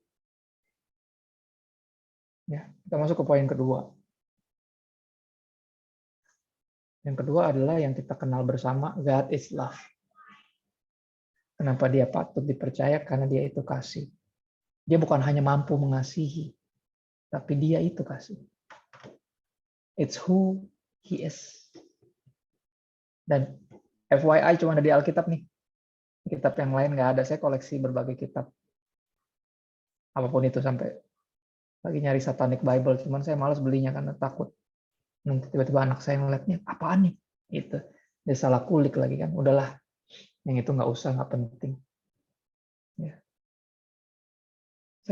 Ya, kita masuk ke poin kedua. Yang kedua adalah yang kita kenal bersama, God is love. Kenapa dia patut dipercaya? Karena dia itu kasih. Dia bukan hanya mampu mengasihi, tapi dia itu kasih. It's who he is. Dan FYI cuma ada di Alkitab nih. Kitab yang lain nggak ada. Saya koleksi berbagai kitab. Apapun itu sampai lagi nyari Satanic Bible. Cuman saya malas belinya karena takut. Nanti tiba-tiba anak saya ngeliatnya, apaan nih? Itu. Dia salah kulik lagi kan. Udahlah. Yang itu nggak usah, nggak penting.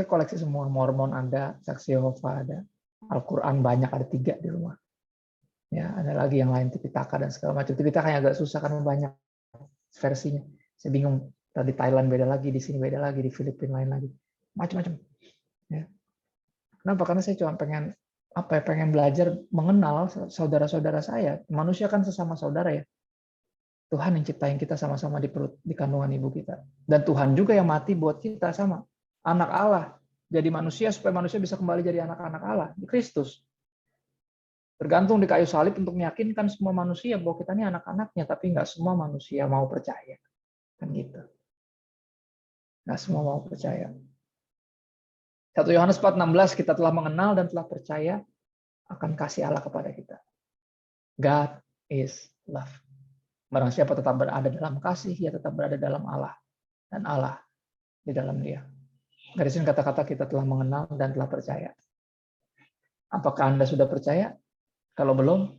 Saya koleksi semua, Mormon ada, Saksi Yehova ada, Al-Quran banyak, ada 3 di rumah. Ya, ada lagi yang lain Tipitaka dan segala macam. Tipitaka yang agak susah karena banyak versinya. Saya bingung. Tadi Thailand beda lagi, di sini beda lagi, di Filipina lain lagi, macam-macam. Ya. Kenapa? Karena saya cuma pengen belajar mengenal saudara-saudara saya. Manusia kan sesama saudara ya. Tuhan yang ciptain kita sama-sama di perut, di kandungan ibu kita. Dan Tuhan juga yang mati buat kita sama. Anak Allah. Jadi manusia supaya manusia bisa kembali jadi anak-anak Allah. Di Kristus. Tergantung di kayu salib untuk meyakinkan semua manusia bahwa kita ini anak-anaknya, tapi nggak semua manusia mau percaya. Kan gitu. Nggak semua mau percaya. 1 Yohanes 4:16, kita telah mengenal dan telah percaya akan kasih Allah kepada kita. God is love. Barang siapa tetap berada dalam kasih, ia tetap berada dalam Allah. Dan Allah di dalam dia. Garisin kata-kata kita telah mengenal dan telah percaya. Apakah Anda sudah percaya? Kalau belum,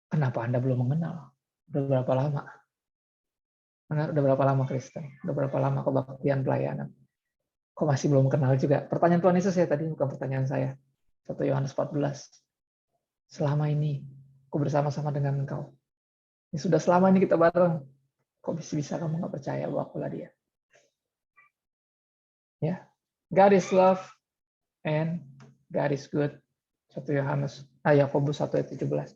kenapa Anda belum mengenal? Udah berapa lama? Udah berapa lama Kristen? Udah berapa lama kebaktian pelayanan? Kok masih belum kenal juga? Pertanyaan Tuhan Yesus ya tadi, bukan pertanyaan saya. 1 Yohanes 14. Selama ini, aku bersama-sama dengan engkau. Ini sudah selama ini kita bareng. Kok bisa kamu nggak percaya bahwa akulah dia? Ya, God is love and God is good. 1 Yakobus 1:17.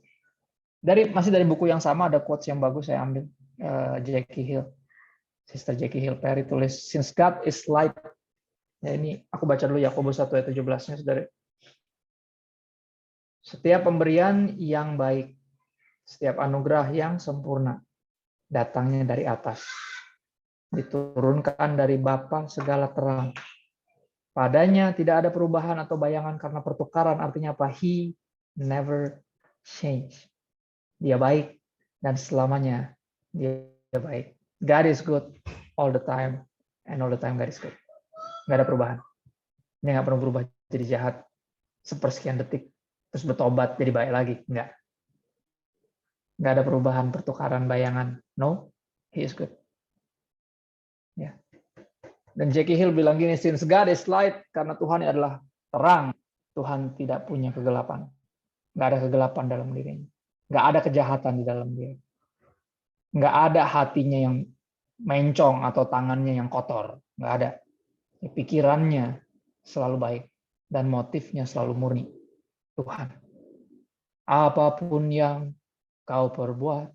Masih dari buku yang sama ada quotes yang bagus saya ambil. Jackie Hill, Sister Jackie Hill Perry tulis, since God is light. Ya, ini aku baca dulu Yakobus 1:17-nya, saudara. Setiap pemberian yang baik, setiap anugerah yang sempurna, datangnya dari atas, diturunkan dari Bapa segala terang. Padanya tidak ada perubahan atau bayangan karena pertukaran. Artinya apa? He never change. Dia baik dan selamanya dia baik. God is good all the time, and all the time God is good. Nggak ada perubahan. Dia nggak pernah berubah jadi jahat sepersekian detik, terus bertobat jadi baik lagi. Nggak ada perubahan, pertukaran bayangan. No, He is good. Ya. Dan Jackie Hill bilang gini, since God is light, karena Tuhan adalah terang, Tuhan tidak punya kegelapan. Nggak ada kegelapan dalam dirinya. Nggak ada kejahatan di dalam dia. Nggak ada hatinya yang mencong atau tangannya yang kotor. Nggak ada. Pikirannya selalu baik. Dan motifnya selalu murni. Tuhan. Apapun yang kau perbuat,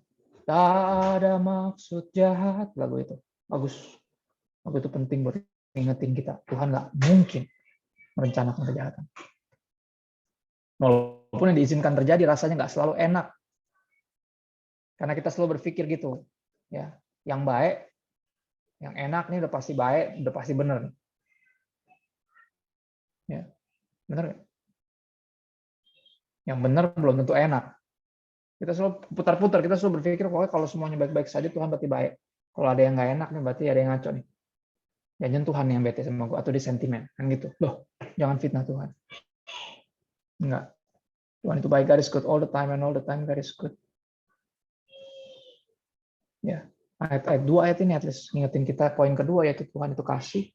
tak ada maksud jahat. Lagu itu. Bagus. Lagu itu penting buat ngingetin kita. Tuhan nggak mungkin merencanakan kejahatan. Walaupun yang diizinkan terjadi, rasanya nggak selalu enak. Karena kita selalu berpikir gitu, ya, yang baik, yang enak nih udah pasti baik, udah pasti benar. Ya, benar nggak? Yang benar belum tentu enak. Kita selalu putar-putar, kita selalu berpikir pokoknya kalau semuanya baik-baik saja Tuhan berarti baik. Kalau ada yang nggak enak nih berarti ada yang ngaco nih. Jangan Tuhan yang bete sama gue atau di sentimen, kan gitu. Loh, jangan fitnah Tuhan. Enggak. Tuhan itu baik, God is good all the time, and all the time God is good. Ya, ayat 2 ayat ini at least ngingetin kita poin kedua, yaitu Tuhan itu kasih.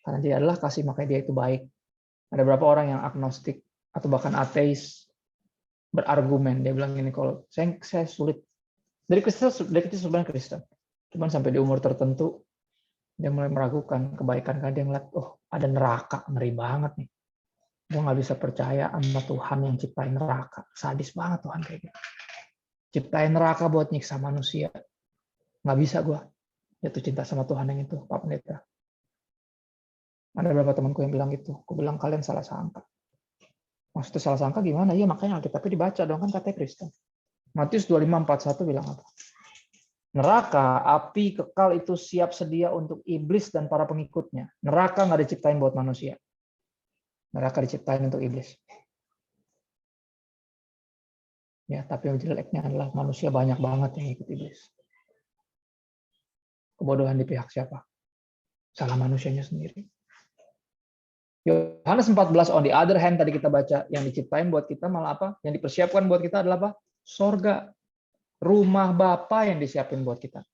Karena dia adalah kasih, makanya dia itu baik. Ada beberapa orang yang agnostik atau bahkan ateis berargumen, dia bilang gini, kalau saya sulit dari kecil sebenarnya Kristen, cuman sampai di umur tertentu dia mulai meragukan kebaikan karena dia ngeliat, oh ada neraka, ngeri banget nih. Gue nggak bisa percaya sama Tuhan yang ciptain neraka, sadis banget Tuhan kayak gitu. Ciptain neraka buat nyiksa manusia. Nggak bisa gue jatuh cinta sama Tuhan yang itu, Pak Pendeta. Ada beberapa temanku yang bilang gitu. Aku bilang kalian salah sangka. Maksudnya salah sangka gimana? Iya makanya Alkitabnya dibaca dong, kan katanya Kristen. Matius 25:41 bilang apa? Neraka, api kekal itu siap sedia untuk iblis dan para pengikutnya. Neraka nggak diciptain buat manusia. Neraka diciptain untuk iblis. Ya, tapi yang jeleknya adalah manusia banyak banget yang ikut iblis. Kebodohan di pihak siapa? Salah manusianya sendiri. Yohanes 14 on the other hand tadi kita baca, yang diciptain buat kita malah apa? Yang dipersiapkan buat kita adalah apa? Sorga. Rumah Bapa yang disiapin buat kita.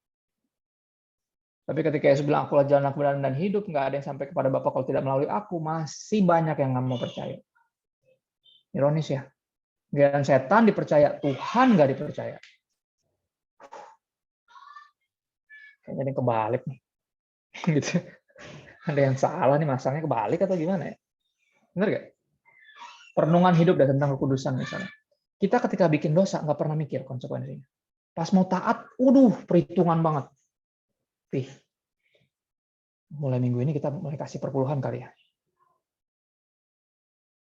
Tapi ketika Yesus bilang, akulah jalan, kebenaran, dan hidup, nggak ada yang sampai kepada Bapa kalau tidak melalui aku, masih banyak yang nggak mau percaya. Ironis ya. Giliran setan dipercaya, Tuhan nggak dipercaya. Kayaknya ada yang kebalik nih. Gitu. Ada yang salah nih, masalahnya kebalik atau gimana ya? Bener gak? Perenungan hidup dan tentang kekudusan misalnya. Kita ketika bikin dosa nggak pernah mikir konsekuensinya. Pas mau taat, perhitungan banget. Mulai minggu ini kita mulai kasih perpuluhan kali ya.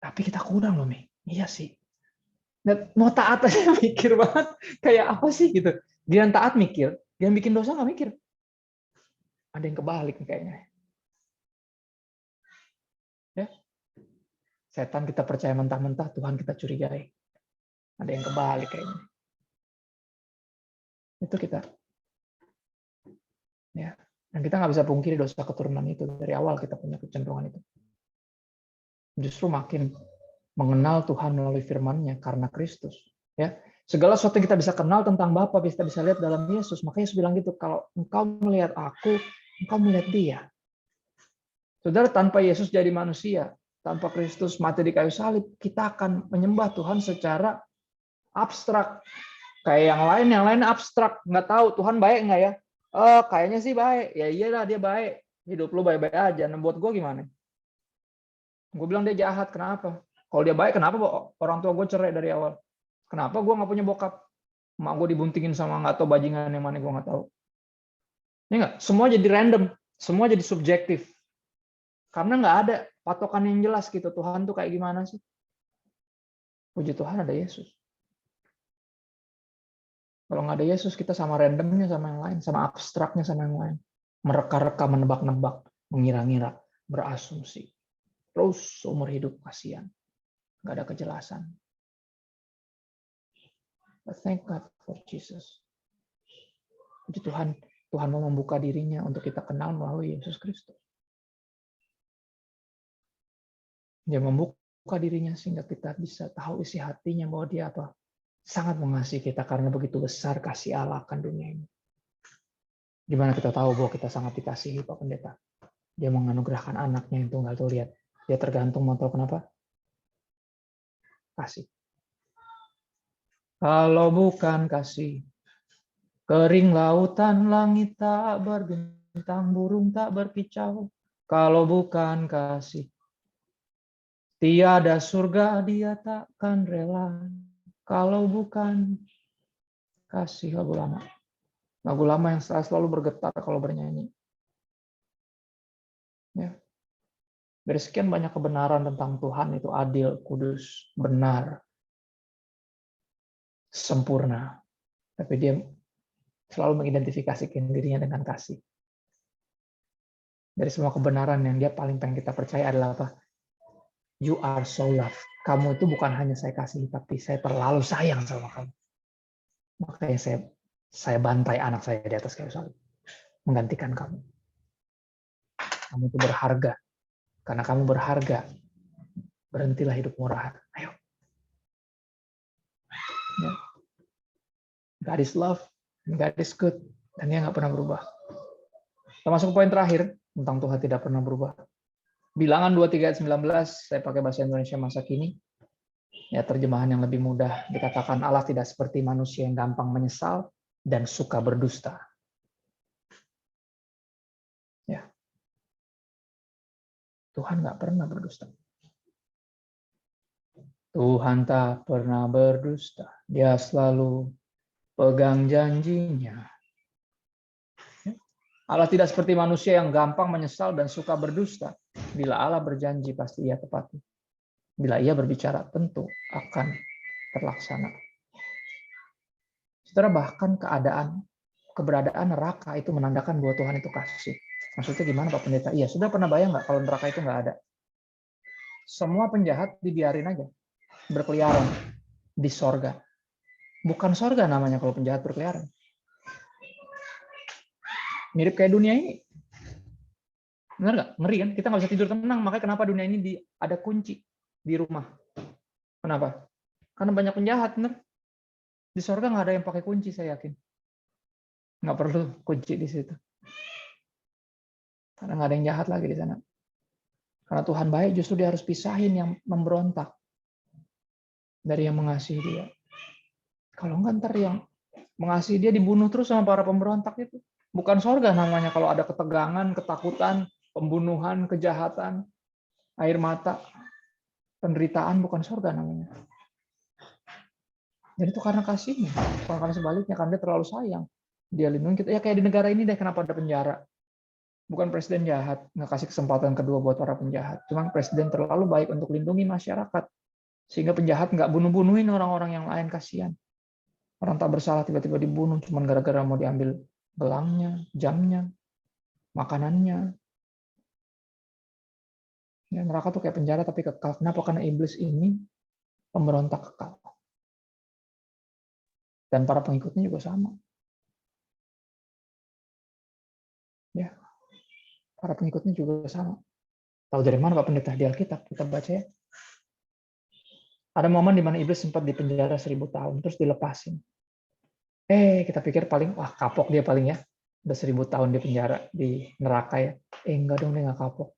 Tapi kita kurang loh, Mi. Iya sih. Mau taat aja mikir banget. Kayak apa sih gitu. Dia taat mikir, dia bikin dosa nggak mikir. Ada yang kebalik nih kayaknya. Ya. Setan kita percaya mentah-mentah, Tuhan kita curigai. Ada yang kebalik kayaknya. Itu kita. Ya. Dan kita nggak bisa pungkiri dosa keturunan itu. Dari awal kita punya kecenderungan itu. Justru makin mengenal Tuhan melalui firman-Nya karena Kristus. Ya, segala sesuatu yang kita bisa kenal tentang Bapa kita bisa lihat dalam Yesus. Makanya Yesus bilang gitu, kalau engkau melihat aku, engkau melihat Dia. Saudara, tanpa Yesus jadi manusia, tanpa Kristus mati di kayu salib, kita akan menyembah Tuhan secara abstrak. Kayak yang lain abstrak, nggak tahu Tuhan baik nggak ya? Kayaknya sih baik. Ya iyalah dia baik. Hidup lu baik-baik aja. Nah, buat gue gimana? Gue bilang dia jahat, kenapa? Kalau dia baik, kenapa orang tua gue cerai dari awal? Kenapa gue nggak punya bokap? Mak gue dibuntingin sama nggak tahu bajingan yang mana gue nggak tahu. Ini nggak, semua jadi random, semua jadi subjektif. Karena nggak ada patokan yang jelas gitu. Tuhan tuh kayak gimana sih? Puji Tuhan ada Yesus. Kalau nggak ada Yesus, kita sama randomnya sama yang lain, sama abstraknya sama yang lain. Mereka-reka, menebak-nebak, mengira-ngira, berasumsi. Terus seumur hidup kasihan. Nggak ada kejelasan. But thank God for Jesus. Puji Tuhan, Tuhan mau membuka dirinya untuk kita kenal melalui Yesus Kristus. Dia membuka dirinya sehingga kita bisa tahu isi hatinya bahwa dia apa? Sangat mengasihi kita karena begitu besar kasih Allah akan dunia ini. Gimana kita tahu bahwa kita sangat dikasihi, Pak Pendeta? Dia menganugerahkan anaknya yang tunggal. Tuh lihat, dia tergantung, mau tahu kenapa? Kasih. Kalau bukan kasih, kering lautan, langit tak berbintang, burung tak berkicau. Kalau bukan kasih, tiada surga dia takkan rela. Kalau bukan kasih, lagu lama. Lagu lama yang selalu bergetar kalau bernyanyi. Ya. Dari sekian banyak kebenaran tentang Tuhan itu adil, kudus, benar, sempurna. Tapi dia selalu mengidentifikasikan dirinya dengan kasih. Dari semua kebenaran yang dia paling pengen kita percaya adalah apa? You are so loved. Kamu itu bukan hanya saya kasih, tapi saya terlalu sayang sama kamu. Makanya saya bantai anak saya di atas kayu salib. Menggantikan kamu. Kamu itu berharga. Karena kamu berharga, berhentilah hidup murahan. Ayo. Ya. God is love, God is good, dan dia nggak pernah berubah. Kita masuk ke poin terakhir, tentang Tuhan tidak pernah berubah. Bilangan 23 ayat 19, saya pakai bahasa Indonesia masa kini. Ya, terjemahan yang lebih mudah dikatakan Allah tidak seperti manusia yang gampang menyesal dan suka berdusta. Ya. Tuhan nggak pernah berdusta. Tuhan tak pernah berdusta. Dia selalu pegang janjinya. Allah tidak seperti manusia yang gampang menyesal dan suka berdusta. Bila Allah berjanji, pasti ia tepati. Bila ia berbicara, tentu akan terlaksana. Saudara, bahkan keberadaan neraka itu menandakan bahwa Tuhan itu kasih. Maksudnya gimana Pak Pendeta? Iya, sudah pernah bayang nggak kalau neraka itu nggak ada? Semua penjahat dibiarin aja, berkeliaran di sorga. Bukan sorga namanya kalau penjahat berkeliaran. Mirip kayak dunia ini. Benar nggak? Ngeri kan? Kita nggak bisa tidur tenang. Makanya kenapa dunia ini ada kunci di rumah. Kenapa? Karena banyak penjahat, benar. Di sorga nggak ada yang pakai kunci, saya yakin. Nggak perlu kunci di situ. Karena nggak ada yang jahat lagi di sana. Karena Tuhan baik, justru dia harus pisahin yang memberontak dari yang mengasihi dia. Kalau enggak ntar yang mengasihi dia dibunuh terus sama para pemberontak itu. Bukan sorga namanya kalau ada ketegangan, ketakutan, pembunuhan, kejahatan, air mata, penderitaan, bukan sorga namanya. Jadi itu karena kasihnya, bukan karena sebaliknya, karena dia terlalu sayang. Dia lindungi kita. Ya kayak di negara ini deh, kenapa ada penjara. Bukan presiden jahat, nggak kasih kesempatan kedua buat para penjahat. Cuma presiden terlalu baik untuk lindungi masyarakat. Sehingga penjahat nggak bunuh-bunuhin orang-orang yang lain, kasihan. Orang tak bersalah tiba-tiba dibunuh cuma gara-gara mau diambil gelangnya, jamnya, makanannya. Ya, neraka tuh kayak penjara tapi kekal. Kenapa? Karena iblis ini pemberontak kekal. Dan para pengikutnya juga sama. Ya, para pengikutnya juga sama. Tahu dari mana Pak Pendeta? Di Alkitab kita baca ya. Ada momen di mana iblis sempat dipenjara 1000 tahun, terus dilepasin. Kita pikir paling, wah kapok dia paling ya. Udah 1000 tahun di penjara, di neraka ya. Enggak dong, dia nggak kapok.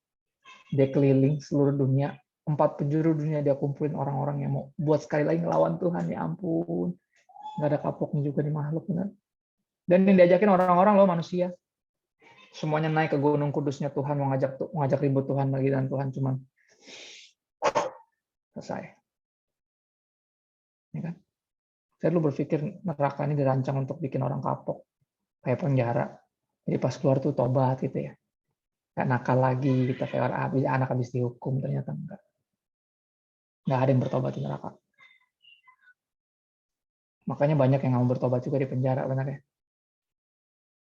Dia keliling seluruh dunia, 4 penjuru dunia dia kumpulin orang-orang yang mau buat sekali lagi ngelawan Tuhan, ya ampun. Nggak ada kapoknya juga di makhluk. Benar. Dan yang diajakin orang-orang loh manusia. Semuanya naik ke Gunung Kudusnya Tuhan, mau ngajak ribut Tuhan lagi, dan Tuhan cuman selesai. Ya kan? Saya dulu berpikir neraka ini dirancang untuk bikin orang kapok, kayak penjara. Jadi pas keluar tuh tobat gitu ya. Kayak nakal lagi, kita kayak anak habis dihukum, ternyata enggak. Nggak ada yang bertobat di neraka. Makanya banyak yang nggak mau bertobat juga di penjara, benar ya.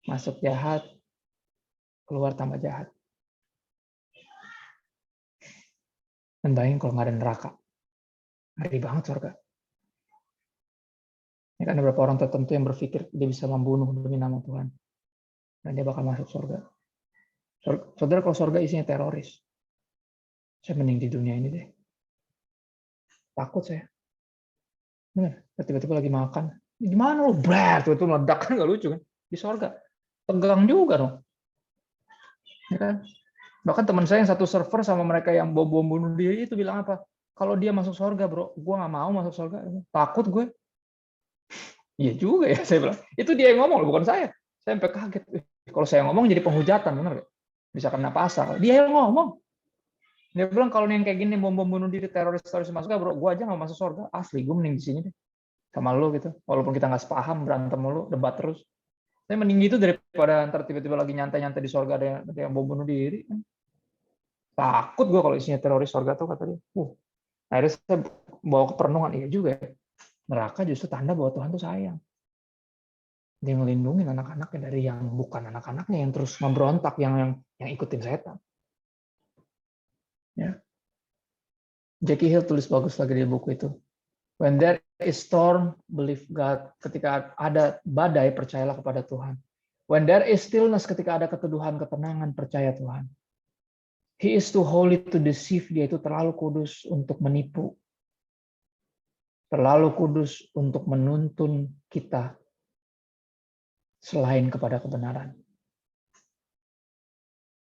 Masuk jahat, keluar tambah jahat. Dan bayangin kalau nggak ada neraka. Ngeri banget surga. Ya kan ada beberapa orang tertentu yang berpikir dia bisa membunuh demi nama Tuhan. Dan dia bakal masuk surga. Saudara, kalau surga isinya teroris, saya mending di dunia ini deh. Takut saya. Benar, tiba-tiba lagi makan. Gimana lo? Brar, itu meledak, kan nggak lucu kan? Di surga. Tegang juga dong. Ya kan? Bahkan teman saya yang satu server sama mereka yang bom bunuh diri itu bilang apa? Kalau dia masuk surga, bro, gue nggak mau masuk surga. Takut gue. Iya juga ya, saya bilang. Itu dia yang ngomong, bukan saya. Saya sampai kaget. Kalau saya ngomong jadi penghujatan, benar nggak? Bisa kena pasal. Dia yang ngomong. Dia bilang kalau yang kayak gini bom bunuh diri, teroris masuk, bro, gue aja nggak masuk surga. Asli, gue mending di sini deh. Sama lu gitu. Walaupun kita nggak sepaham, berantem mulu, debat terus. Saya mending gitu daripada ntar tiba-tiba lagi nyantai-nyantai di surga ada yang bom bunuh diri. Takut gue kalau isinya teroris surga tuh, kata dia. Akhirnya saya bawa ke perenungan, iya juga ya. Neraka justru tanda bahwa Tuhan tuh sayang. Dia ngelindungin anak-anaknya dari yang bukan anak-anaknya yang terus memberontak, yang ikutin setan. Ya. Jackie Hill tulis bagus lagi di buku itu. When there is storm, believe God. Ketika ada badai, percayalah kepada Tuhan. When there is stillness, ketika ada keteduhan, ketenangan, percaya Tuhan. He is too holy to deceive. Dia itu terlalu kudus untuk menipu. Terlalu kudus untuk menuntun kita selain kepada kebenaran.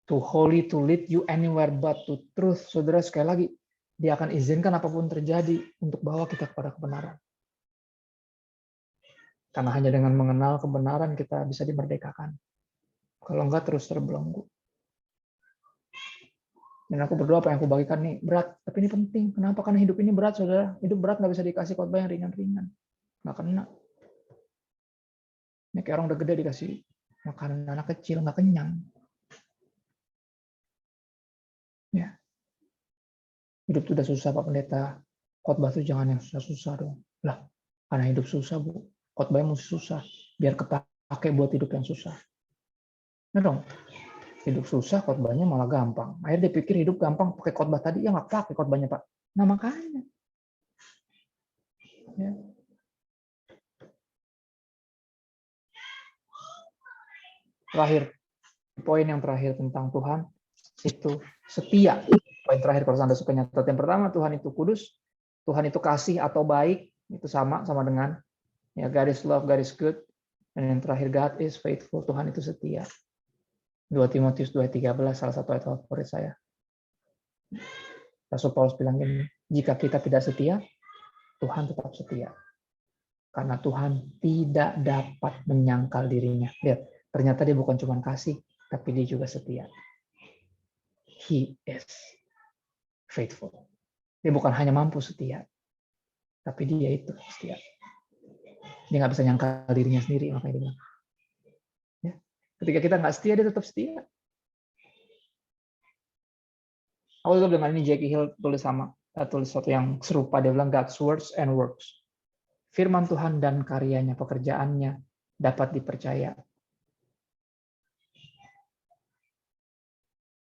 Too holy to lead you anywhere but to truth. Saudara, sekali lagi, dia akan izinkan apapun terjadi untuk bawa kita kepada kebenaran. Karena hanya dengan mengenal kebenaran kita bisa dimerdekakan. Kalau enggak terus terbelenggu. Dan aku berdoa apa yang aku bagikan nih berat, tapi ini penting. Kenapa? Karena hidup ini berat, saudara. Hidup berat nggak bisa dikasih khotbah yang ringan-ringan. Nggak kena. Ini kayak orang udah gede dikasih makanan anak kecil, nggak kenyang. Ya. Hidup itu udah susah, Pak Pendeta. Khotbah itu jangan yang susah-susah dong. Lah, karena hidup susah, Bu. Khotbahnya mesti susah. Biar kepake buat hidup yang susah. Nah dong. Hidup susah, khotbahnya malah gampang. Akhirnya dia pikir hidup gampang, pakai khotbah tadi, ya nggak pakai khotbahnya, Pak. Nah, makanya. Ya. Terakhir, poin yang terakhir tentang Tuhan, itu setia. Poin terakhir kalau Anda suka nyatat. Yang pertama, Tuhan itu kudus, Tuhan itu kasih atau baik, itu sama dengan ya God is love, God is good. Dan yang terakhir, God is faithful, Tuhan itu setia. 2 Timotius 2:13 salah satu ayat favorit saya. Rasul Paulus bilang gini, jika kita tidak setia, Tuhan tetap setia. Karena Tuhan tidak dapat menyangkal dirinya. Lihat, ternyata dia bukan cuma kasih, tapi dia juga setia. He is faithful. Dia bukan hanya mampu setia, tapi dia itu setia. Dia nggak bisa nyangkal dirinya sendiri, makanya dia bilang. Ya. Ketika kita nggak setia, dia tetap setia. Aku juga dengan ini Jackie Hill tulis sesuatu yang serupa. Dia bilang God's words and works. Firman Tuhan dan karyanya, pekerjaannya dapat dipercaya.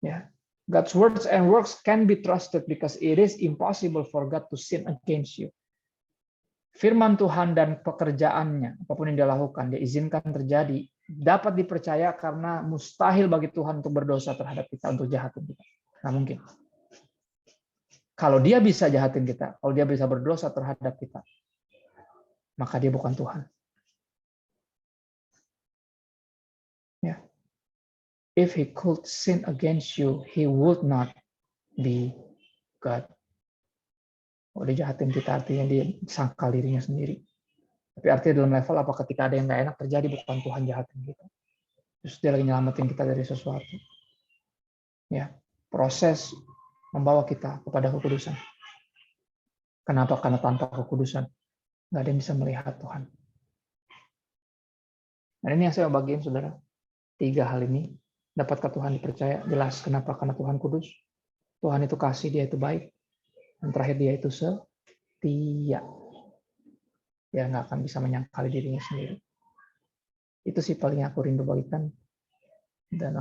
Ya. God's words and works can be trusted because it is impossible for God to sin against you. Firman Tuhan dan pekerjaannya, apapun yang dia lakukan, dia izinkan terjadi, dapat dipercaya karena mustahil bagi Tuhan untuk berdosa terhadap kita, untuk jahatin kita. Nggak mungkin. Kalau dia bisa jahatin kita, kalau dia bisa berdosa terhadap kita, maka dia bukan Tuhan. Ya. If he could sin against you, he would not be God. Kalau dia jahatin kita, artinya dia sangkal dirinya sendiri. Tapi artinya dalam level apa ketika ada yang nggak enak terjadi, bukan Tuhan jahatin kita. Terus dia lagi nyelamatin kita dari sesuatu. Ya, proses membawa kita kepada kekudusan. Kenapa? Karena tanpa kekudusan nggak ada yang bisa melihat Tuhan. Dan ini yang saya bagiin, saudara. 3 hal ini dapatkah Tuhan dipercaya? Jelas. Kenapa? Karena Tuhan kudus. Tuhan itu kasih, dia itu baik. Dan terakhir dia itu setia. Dia nggak akan bisa menyangkali dirinya sendiri. Itu sih paling aku rindu bagikan. Dan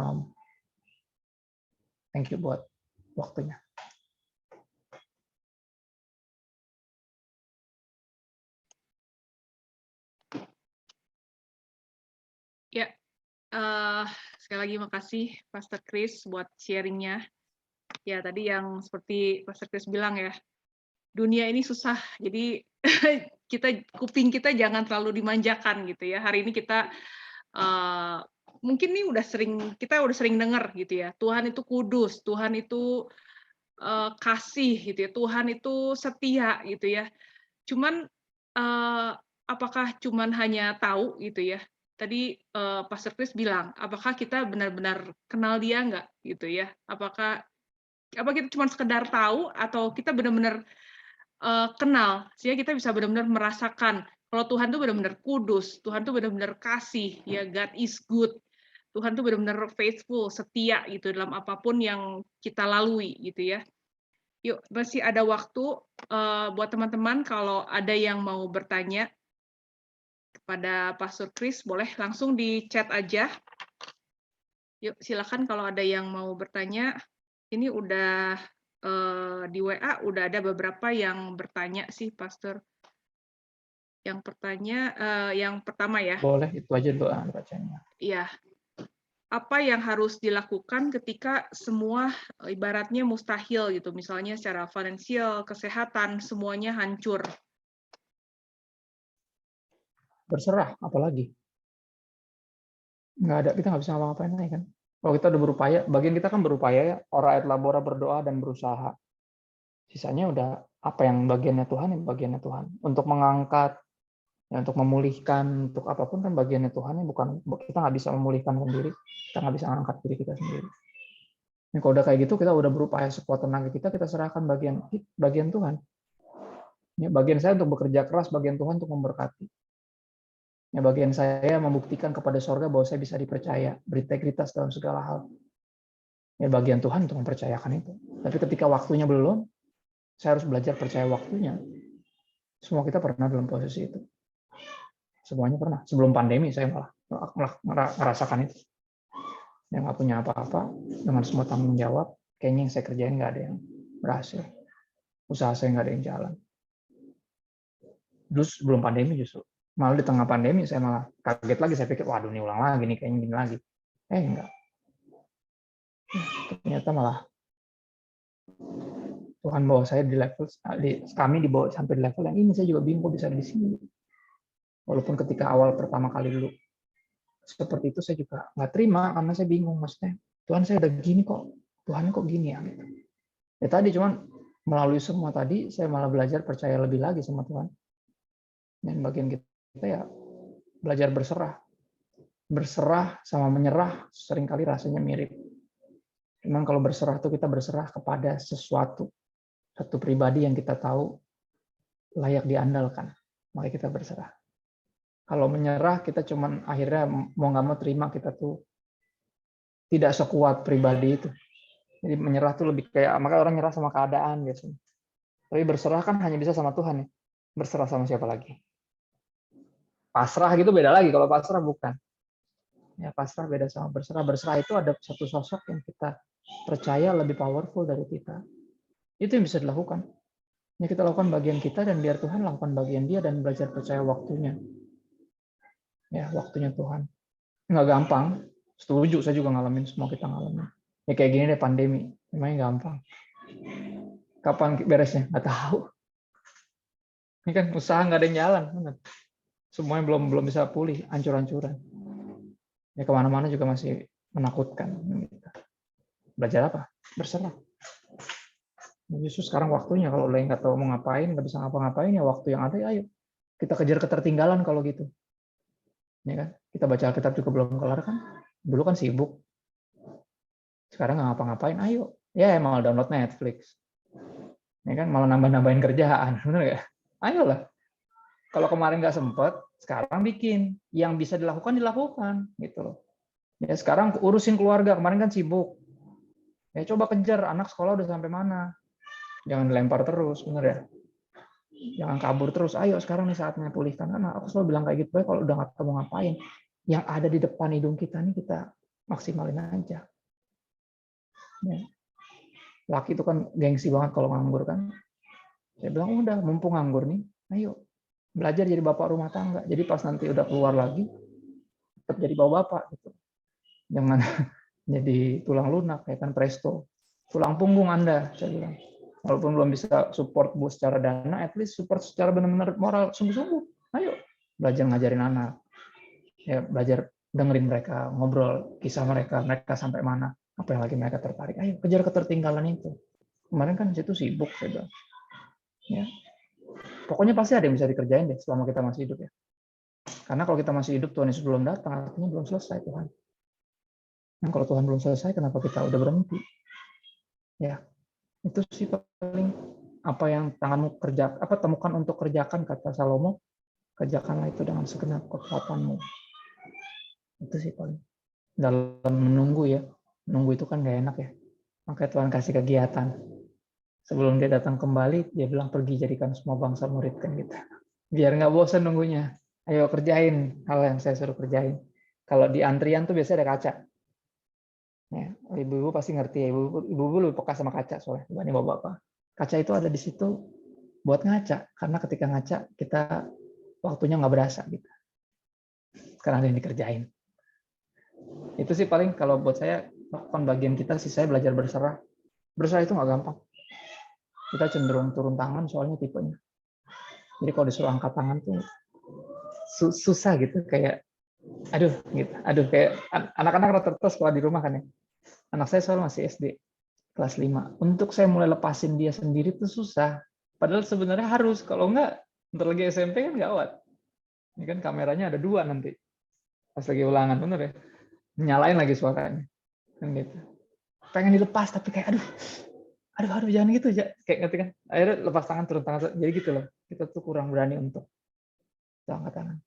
thank you buat waktunya. Ya, sekali lagi makasih Pastor Chris buat sharingnya. Ya, tadi yang seperti Pastor Chris bilang ya, dunia ini susah, jadi kuping kita jangan terlalu dimanjakan gitu ya. Hari ini kita mungkin nih kita udah sering dengar gitu ya, Tuhan itu kudus, Tuhan itu kasih gitu ya, Tuhan itu setia gitu ya. Cuman apakah cuman hanya tahu gitu ya? Tadi Pastor Chris bilang, apakah kita benar-benar kenal dia nggak gitu ya? Apa kita cuma sekedar tahu atau kita benar-benar kenal, sehingga kita bisa benar-benar merasakan kalau Tuhan tuh benar-benar kudus, Tuhan tuh benar-benar kasih, ya God is good. Tuhan tuh benar-benar faithful, setia gitu dalam apapun yang kita lalui gitu ya. Yuk, masih ada waktu buat teman-teman kalau ada yang mau bertanya kepada Pastor Chris, boleh langsung di chat aja. Yuk, silakan kalau ada yang mau bertanya. Ini udah di WA udah ada beberapa yang bertanya sih, Pastor. Yang pertama ya. Boleh, itu aja doa bacanya. Iya. Apa yang harus dilakukan ketika semua ibaratnya mustahil gitu, misalnya secara finansial, kesehatan, semuanya hancur. Berserah, apalagi. Nggak ada, kita nggak bisa ngapa-ngapain lagi kan. Kalau kita udah berupaya, bagian kita kan berupaya ya, ora et labora, berdoa dan berusaha. Sisanya udah apa yang bagiannya Tuhan, yang bagiannya Tuhan. Untuk mengangkat, ya, untuk memulihkan, untuk apapun kan bagiannya Tuhan, ya, bukan kita nggak bisa memulihkan sendiri, kita nggak bisa mengangkat diri kita sendiri. Nah, kalau udah kayak gitu, kita udah berupaya sekuat tenaga kita serahkan bagian Tuhan. Ya, bagian saya untuk bekerja keras, bagian Tuhan untuk memberkati. Ya, bagian saya membuktikan kepada sorga bahwa saya bisa dipercaya, berintegritas dalam segala hal. Ya, bagian Tuhan untuk mempercayakan itu. Tapi ketika waktunya belum, saya harus belajar percaya waktunya. Semua kita pernah dalam posisi itu. Semuanya pernah. Sebelum pandemi saya malah merasakan itu. Yang nggak punya apa-apa, dengan semua tanggung jawab, kayaknya yang saya kerjain nggak ada yang berhasil. Usaha saya nggak ada yang jalan. Terus sebelum pandemi justru. Malah di tengah pandemi saya malah kaget lagi, saya pikir waduh ini ulang lagi nih, kayaknya gini lagi. Enggak. Ternyata malah Tuhan bawa saya di level, kami dibawa sampai di level yang ini, saya juga bingung bisa di sini. Walaupun ketika awal pertama kali dulu seperti itu saya juga nggak terima karena saya bingung, maksudnya Tuhan saya udah gini kok, Tuhan kok gini ya gitu. Ya tadi cuman melalui semua tadi saya malah belajar percaya lebih lagi sama Tuhan. Dan bagian kita ya belajar berserah. Berserah sama menyerah seringkali rasanya mirip. Cuman kalau berserah itu kita berserah kepada sesuatu, satu pribadi yang kita tahu layak diandalkan. Maka kita berserah. Kalau menyerah kita cuman akhirnya mau nggak mau terima kita tuh tidak sekuat pribadi itu. Jadi menyerah tuh lebih kayak, maka orang nyerah sama keadaan biasanya. Tapi berserah kan hanya bisa sama Tuhan ya. Berserah sama siapa lagi? Pasrah gitu beda lagi. Kalau pasrah bukan. Ya pasrah beda sama berserah. Berserah itu ada satu sosok yang kita percaya lebih powerful dari kita. Itu yang bisa dilakukan. Ya kita lakukan bagian kita dan biar Tuhan lakukan bagian dia dan belajar percaya waktunya. Ya waktunya Tuhan. Nggak gampang. Setuju, saya juga ngalamin, semua kita ngalamin. Ya kayak gini deh pandemi. Memangnya gampang. Kapan beresnya? Nggak tahu. Ini kan usaha nggak ada yang jalan. Semuanya belum bisa pulih, hancur-hancuran. Ya kemana-mana juga masih menakutkan. Belajar apa? Berserah. Justru sekarang waktunya, kalau lagi nggak tahu mau ngapain, nggak bisa ngapa-ngapain, ya waktu yang ada, ya ayo. Kita kejar ketertinggalan kalau gitu. Ya kan? Kita baca Alkitab juga belum kelar kan? Dulu kan sibuk. Sekarang nggak ngapa-ngapain, ayo. Ya malah download Netflix. Ya kan? Malah nambah-nambahin kerjaan. Bener nggak? Ayolah. Kalau kemarin nggak sempet, sekarang bikin. Yang bisa dilakukan, gitu loh. Ya sekarang urusin keluarga, kemarin kan sibuk. Ya coba kejar, anak sekolah udah sampai mana. Jangan dilempar terus, bener ya? Jangan kabur terus. Ayo sekarang nih saatnya pulihkan. Karena aku selalu bilang kayak gitu, kalau udah nggak tahu mau ngapain, yang ada di depan hidung kita nih kita maksimalin aja. Ya. Laki itu kan gengsi banget kalau nganggur kan. Saya bilang udah, mumpung nganggur nih, ayo belajar jadi bapak rumah tangga. Jadi pas nanti udah keluar lagi, tetap jadi bapak gitu. Jangan jadi tulang lunak, kayak kan presto. Tulang punggung Anda, saya bilang. Walaupun belum bisa support Bu secara dana, at least support secara benar-benar moral, sungguh-sungguh. Ayo, belajar ngajarin anak. Ya, belajar dengerin mereka, ngobrol kisah mereka sampai mana, apa yang lagi mereka tertarik. Ayo, kejar ketertinggalan itu. Kemarin kan situ sibuk, saya bilang. Ya. Pokoknya pasti ada yang bisa dikerjain deh selama kita masih hidup ya. Karena kalau kita masih hidup, Tuhan Yesus belum datang, artinya belum selesai Tuhan. Nah, kalau Tuhan belum selesai, kenapa kita udah berhenti? Ya, itu sih paling apa yang tanganmu temukan untuk kerjakan, kata Salomo, kerjakanlah itu dengan segenap kekuatanmu. Itu sih paling. Dalam menunggu ya, menunggu itu kan gak enak ya. Makanya Tuhan kasih kegiatan. Sebelum dia datang kembali, dia bilang pergi jadikan semua bangsa murid kan gitu. Biar nggak bosan nunggunya. Ayo kerjain hal yang saya suruh kerjain. Kalau di antrian tuh biasanya ada kaca. Ya, ibu-ibu pasti ngerti ya. Ibu-ibu lebih peka sama kaca soalnya dibanding bapak-bapak. Kaca itu ada di situ buat ngaca. Karena ketika ngaca kita waktunya nggak berasa gitu. Karena ada yang dikerjain. Itu sih paling kalau buat saya lakukan bagian kita sih, saya belajar berserah. Berserah itu nggak gampang. Kita cenderung turun tangan soalnya tipenya. Jadi kalau disuruh angkat tangan tuh susah gitu, kayak aduh kayak anak-anak rata-rata sekolah di rumah kan ya. Anak saya soal masih SD kelas 5. Untuk saya mulai lepasin dia sendiri tuh susah. Padahal sebenarnya harus, kalau enggak bentar lagi SMP kan gawat. Ini kan kameranya ada 2 nanti. Pas lagi ulangan, bener ya. Nyalain lagi suaranya. Kan gitu. Pengen dilepas tapi kayak aduh jangan gitu aja. Kayak ngerti kan? Akhirnya lepas tangan, turun tangan. Jadi gitu loh. Kita tuh kurang berani untuk angkat tangan.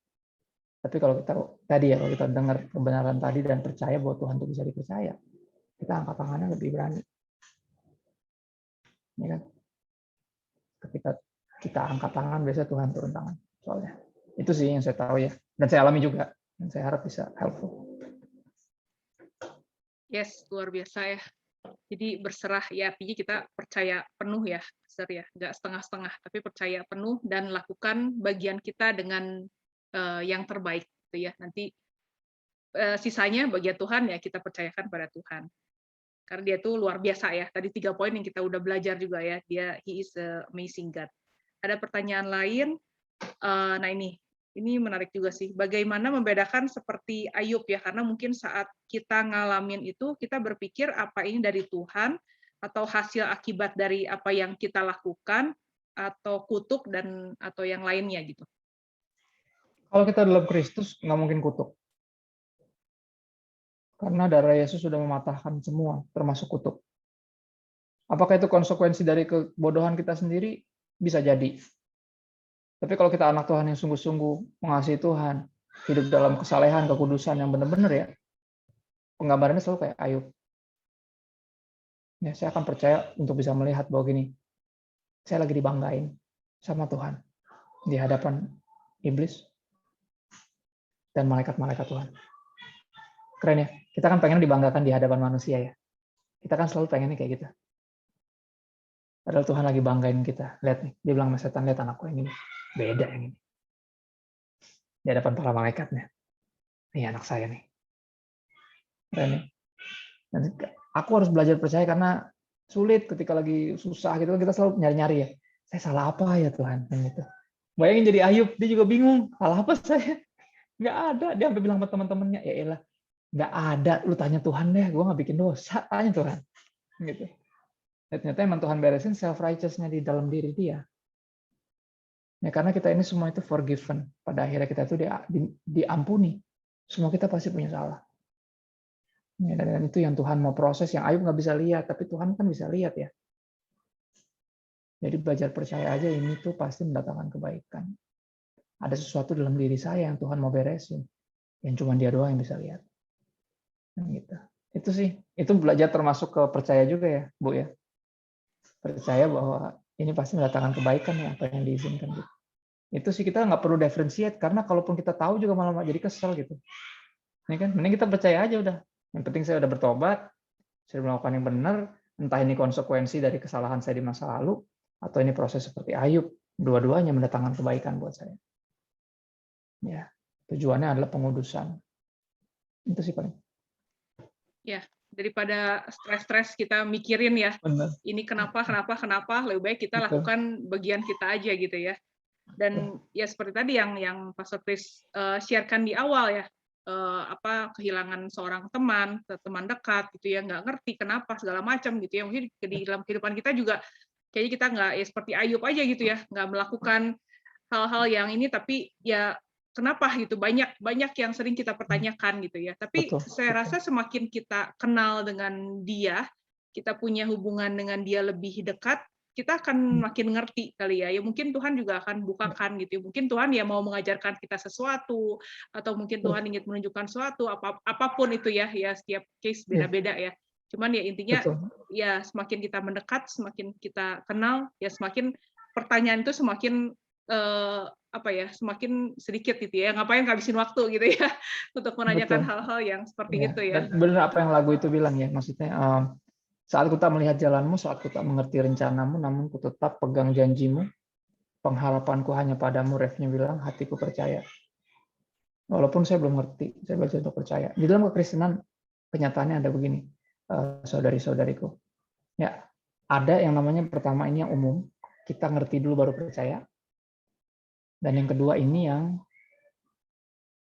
Tapi kalau kita dengar kebenaran tadi dan percaya bahwa Tuhan itu bisa dipercaya, kita angkat tangannya lebih berani. Ya kan? Ketika kita angkat tangan, biasanya Tuhan turun tangan. Soalnya itu sih yang saya tahu ya, dan saya alami juga, dan saya harap bisa helpful. Yes, luar biasa ya. Jadi berserah ya, artinya kita percaya penuh ya, Pastor ya, nggak setengah-setengah, tapi percaya penuh dan lakukan bagian kita dengan yang terbaik, gitu ya. Nanti sisanya bagian Tuhan ya kita percayakan pada Tuhan. Karena dia tuh luar biasa ya. Tadi 3 poin yang kita udah belajar juga ya. He is a amazing God. Ada pertanyaan lain? Nah ini ini menarik juga sih. Bagaimana membedakan seperti Ayub ya, karena mungkin saat kita ngalamin itu, kita berpikir apa ini dari Tuhan, atau hasil akibat dari apa yang kita lakukan, atau kutuk, atau yang lainnya gitu. Kalau kita dalam Kristus, nggak mungkin kutuk. Karena darah Yesus sudah mematahkan semua, termasuk kutuk. Apakah itu konsekuensi dari kebodohan kita sendiri? Bisa jadi. Tapi kalau kita anak Tuhan yang sungguh-sungguh mengasihi Tuhan, hidup dalam kesalehan, kekudusan yang benar-benar ya, penggambarannya selalu kayak Ayub. Ya, saya akan percaya untuk bisa melihat bahwa gini, saya lagi dibanggain sama Tuhan di hadapan iblis dan malaikat-malaikat Tuhan. Keren ya, kita kan pengen dibanggakan di hadapan manusia ya. Kita kan selalu pengennya kayak gitu. Padahal Tuhan lagi banggain kita. Lihat nih, dia bilang sama setan, lihat anakku yang ini. Beda yang ini. Di hadapan para malaikatnya. Ini anak saya nih. Keren ya. Dan aku harus belajar percaya karena sulit ketika lagi susah gitu. Kita selalu nyari-nyari ya. Saya salah apa ya Tuhan? Dan gitu. Bayangin jadi Ayub, dia juga bingung. Salah apa saya? Nggak ada. Dia sampai bilang sama teman-temannya, ya elah, nggak ada. Lu tanya Tuhan deh, gue nggak bikin dosa. Tanya Tuhan. Gitu. Dan ternyata emang Tuhan beresin self-righteousnya di dalam diri dia. Ya, karena kita ini semua itu forgiven. Pada akhirnya kita itu diampuni. Semua kita pasti punya salah. Ya, dan itu yang Tuhan mau proses, yang Ayub nggak bisa lihat, tapi Tuhan kan bisa lihat ya. Jadi belajar percaya aja ini tuh pasti mendatangkan kebaikan. Ada sesuatu dalam diri saya yang Tuhan mau beresin, yang cuma Dia doang yang bisa lihat. Nah, gitu. Itu sih, itu belajar termasuk ke percaya juga ya, Bu ya. Percaya bahwa ini pasti mendatangkan kebaikan ya apa yang diizinkan gitu. Itu sih kita nggak perlu differentiate karena kalaupun kita tahu juga malah jadi kesel gitu. Ini kan mending kita percaya aja udah. Yang penting saya udah bertobat, saya melakukan yang benar, entah ini konsekuensi dari kesalahan saya di masa lalu atau ini proses seperti Ayub, dua-duanya mendatangkan kebaikan buat saya. Ya, tujuannya adalah pengudusan. Itu sih paling. Ya, daripada stres-stres kita mikirin ya, Benar. ini kenapa, lebih baik kita Betul. lakukan bagian kita aja gitu ya. Dan ya seperti tadi yang Pastor Chris sharekan di awal ya, kehilangan seorang teman dekat gitu ya, nggak ngerti kenapa segala macam gitu ya. Mungkin di dalam kehidupan kita juga kayaknya kita nggak ya seperti Ayub aja gitu ya, nggak melakukan hal-hal yang ini, tapi ya kenapa gitu, banyak yang sering kita pertanyakan gitu ya. Tapi saya rasa semakin kita kenal dengan dia, kita punya hubungan dengan dia lebih dekat, kita akan makin ngerti kali ya. Ya mungkin Tuhan juga akan bukakan gitu. Mungkin Tuhan ya mau mengajarkan kita sesuatu, atau mungkin Tuhan ingin menunjukkan sesuatu, apapun itu ya, setiap case beda-beda ya. Cuman ya intinya ya semakin kita mendekat, semakin kita kenal, ya semakin pertanyaan itu semakin semakin sedikit gitu ya. Ngapain ngabisin waktu gitu ya untuk menanyakan hal-hal yang seperti itu ya. Dan benar apa yang lagu itu bilang ya, maksudnya saat ku tak melihat jalanmu, saat ku tak mengerti rencanamu, namun ku tetap pegang janjimu, pengharapanku hanya padamu, refnya bilang, hatiku percaya. Walaupun saya belum ngerti, saya belajar untuk percaya. Di dalam kekristenan, kenyataannya ada begini, saudari-saudariku. Ya, ada yang namanya pertama ini yang umum, kita ngerti dulu baru percaya. Dan yang kedua ini yang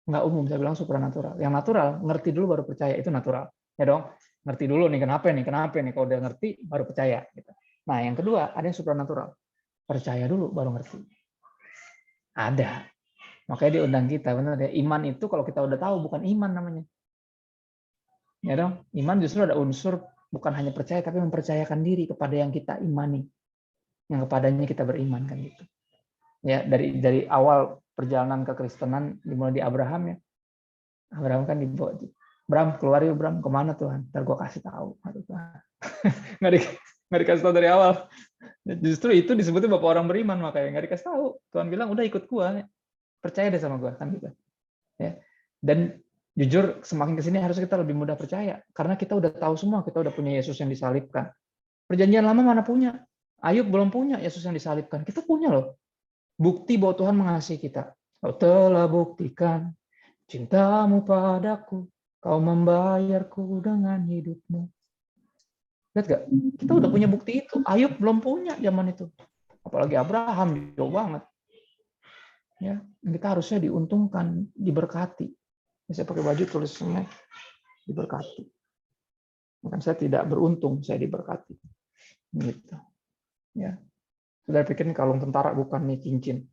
nggak umum, saya bilang supranatural. Yang natural, ngerti dulu baru percaya, itu natural. Ya dong, ngerti dulu nih, kenapa nih, kalau udah ngerti, baru percaya. Gitu. Nah, yang kedua, ada yang supranatural. Percaya dulu, baru ngerti. Ada. Makanya diundang kita, benar ya. Iman itu kalau kita udah tahu, bukan iman namanya. Ya dong, iman justru ada unsur, bukan hanya percaya, tapi mempercayakan diri kepada yang kita imani. Yang kepadanya kita beriman, kan gitu. Ya, dari awal perjalanan kekristenan, dimulai di Abraham ya. Abraham kan dibawa, Bram keluar yuk Bram, kemana Tuhan? Ntar gue kasih tahu. Aduh Tuhan. nggak dikasih tahu dari awal. Justru itu disebutnya bapak orang beriman, makanya nggak dikasih tahu. Tuhan bilang udah ikut gue, percaya deh sama gue, kan gitu. Ya. Dan jujur semakin kesini harus kita lebih mudah percaya, karena kita udah tahu semua, kita udah punya Yesus yang disalibkan. Perjanjian lama mana punya? Ayub belum punya Yesus yang disalibkan. Kita punya loh. Bukti bahwa Tuhan mengasihi kita. Kau telah buktikan cintamu padaku, kau membayarku dengan hidupmu. Lihat gak? Kita udah punya bukti itu. Ayub belum punya zaman itu. Apalagi Abraham, jauh banget. Ya, kita harusnya diuntungkan, diberkati. Saya pakai baju tulisannya diberkati. Bukan saya tidak beruntung, saya diberkati. Gitu. Ya. Sudah pikir nih kalung tentara bukan nih cincin.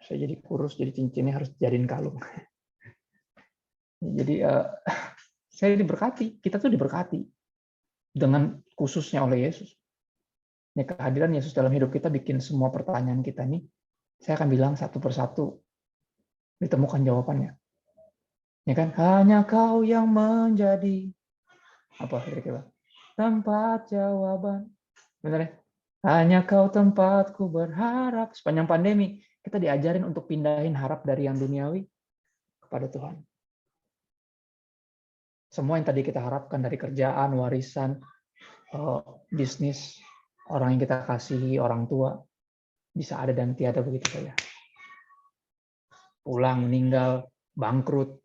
Saya jadi kurus, jadi cincinnya harus jadiin kalung. Jadi saya diberkati, kita tuh diberkati dengan khususnya oleh Yesus. Ini kehadiran Yesus dalam hidup kita bikin semua pertanyaan kita nih, saya akan bilang satu persatu, ditemukan jawabannya. Ya kan? Hanya Kau yang menjadi apa kira-kira? Tempat jawaban. Benar ya? Hanya Kau tempatku berharap. Sepanjang pandemi, kita diajarin untuk pindahin harap dari yang duniawi kepada Tuhan. Semua yang tadi kita harapkan dari kerjaan, warisan, bisnis, orang yang kita kasihi, orang tua, bisa ada dan tiada begitu saja. Pulang, meninggal, bangkrut,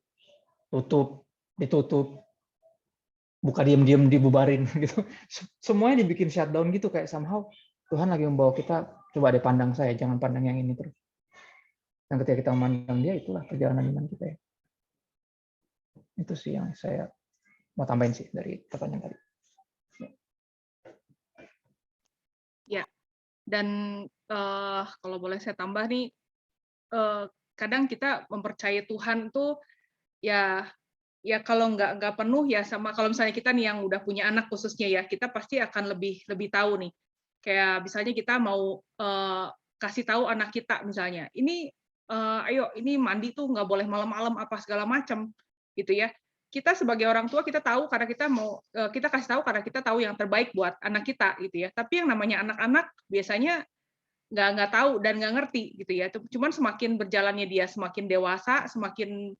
tutup, ditutup, buka diam-diam dibubarin gitu. Semuanya dibikin shutdown gitu, kayak somehow Tuhan lagi membawa kita, coba deh pandang saya, jangan pandang yang ini terus. Dan ketika kita memandang dia, itulah perjalanan iman kita ya. Itu sih yang saya mau tambahin sih dari pertanyaan tadi. Ya, dan kalau boleh saya tambah nih, kadang kita mempercayai Tuhan tuh ya kalau nggak penuh ya, sama kalau misalnya kita nih yang udah punya anak khususnya ya, kita pasti akan lebih tahu nih. Kayak misalnya kita mau kasih tahu anak kita misalnya, ini ayo ini mandi tuh nggak boleh malam-malam apa segala macam gitu ya. Kita sebagai orang tua kita tahu karena kita mau kita kasih tahu karena kita tahu yang terbaik buat anak kita gitu ya. Tapi yang namanya anak-anak biasanya nggak tahu dan nggak ngerti gitu ya. Cuman semakin berjalannya dia semakin dewasa, semakin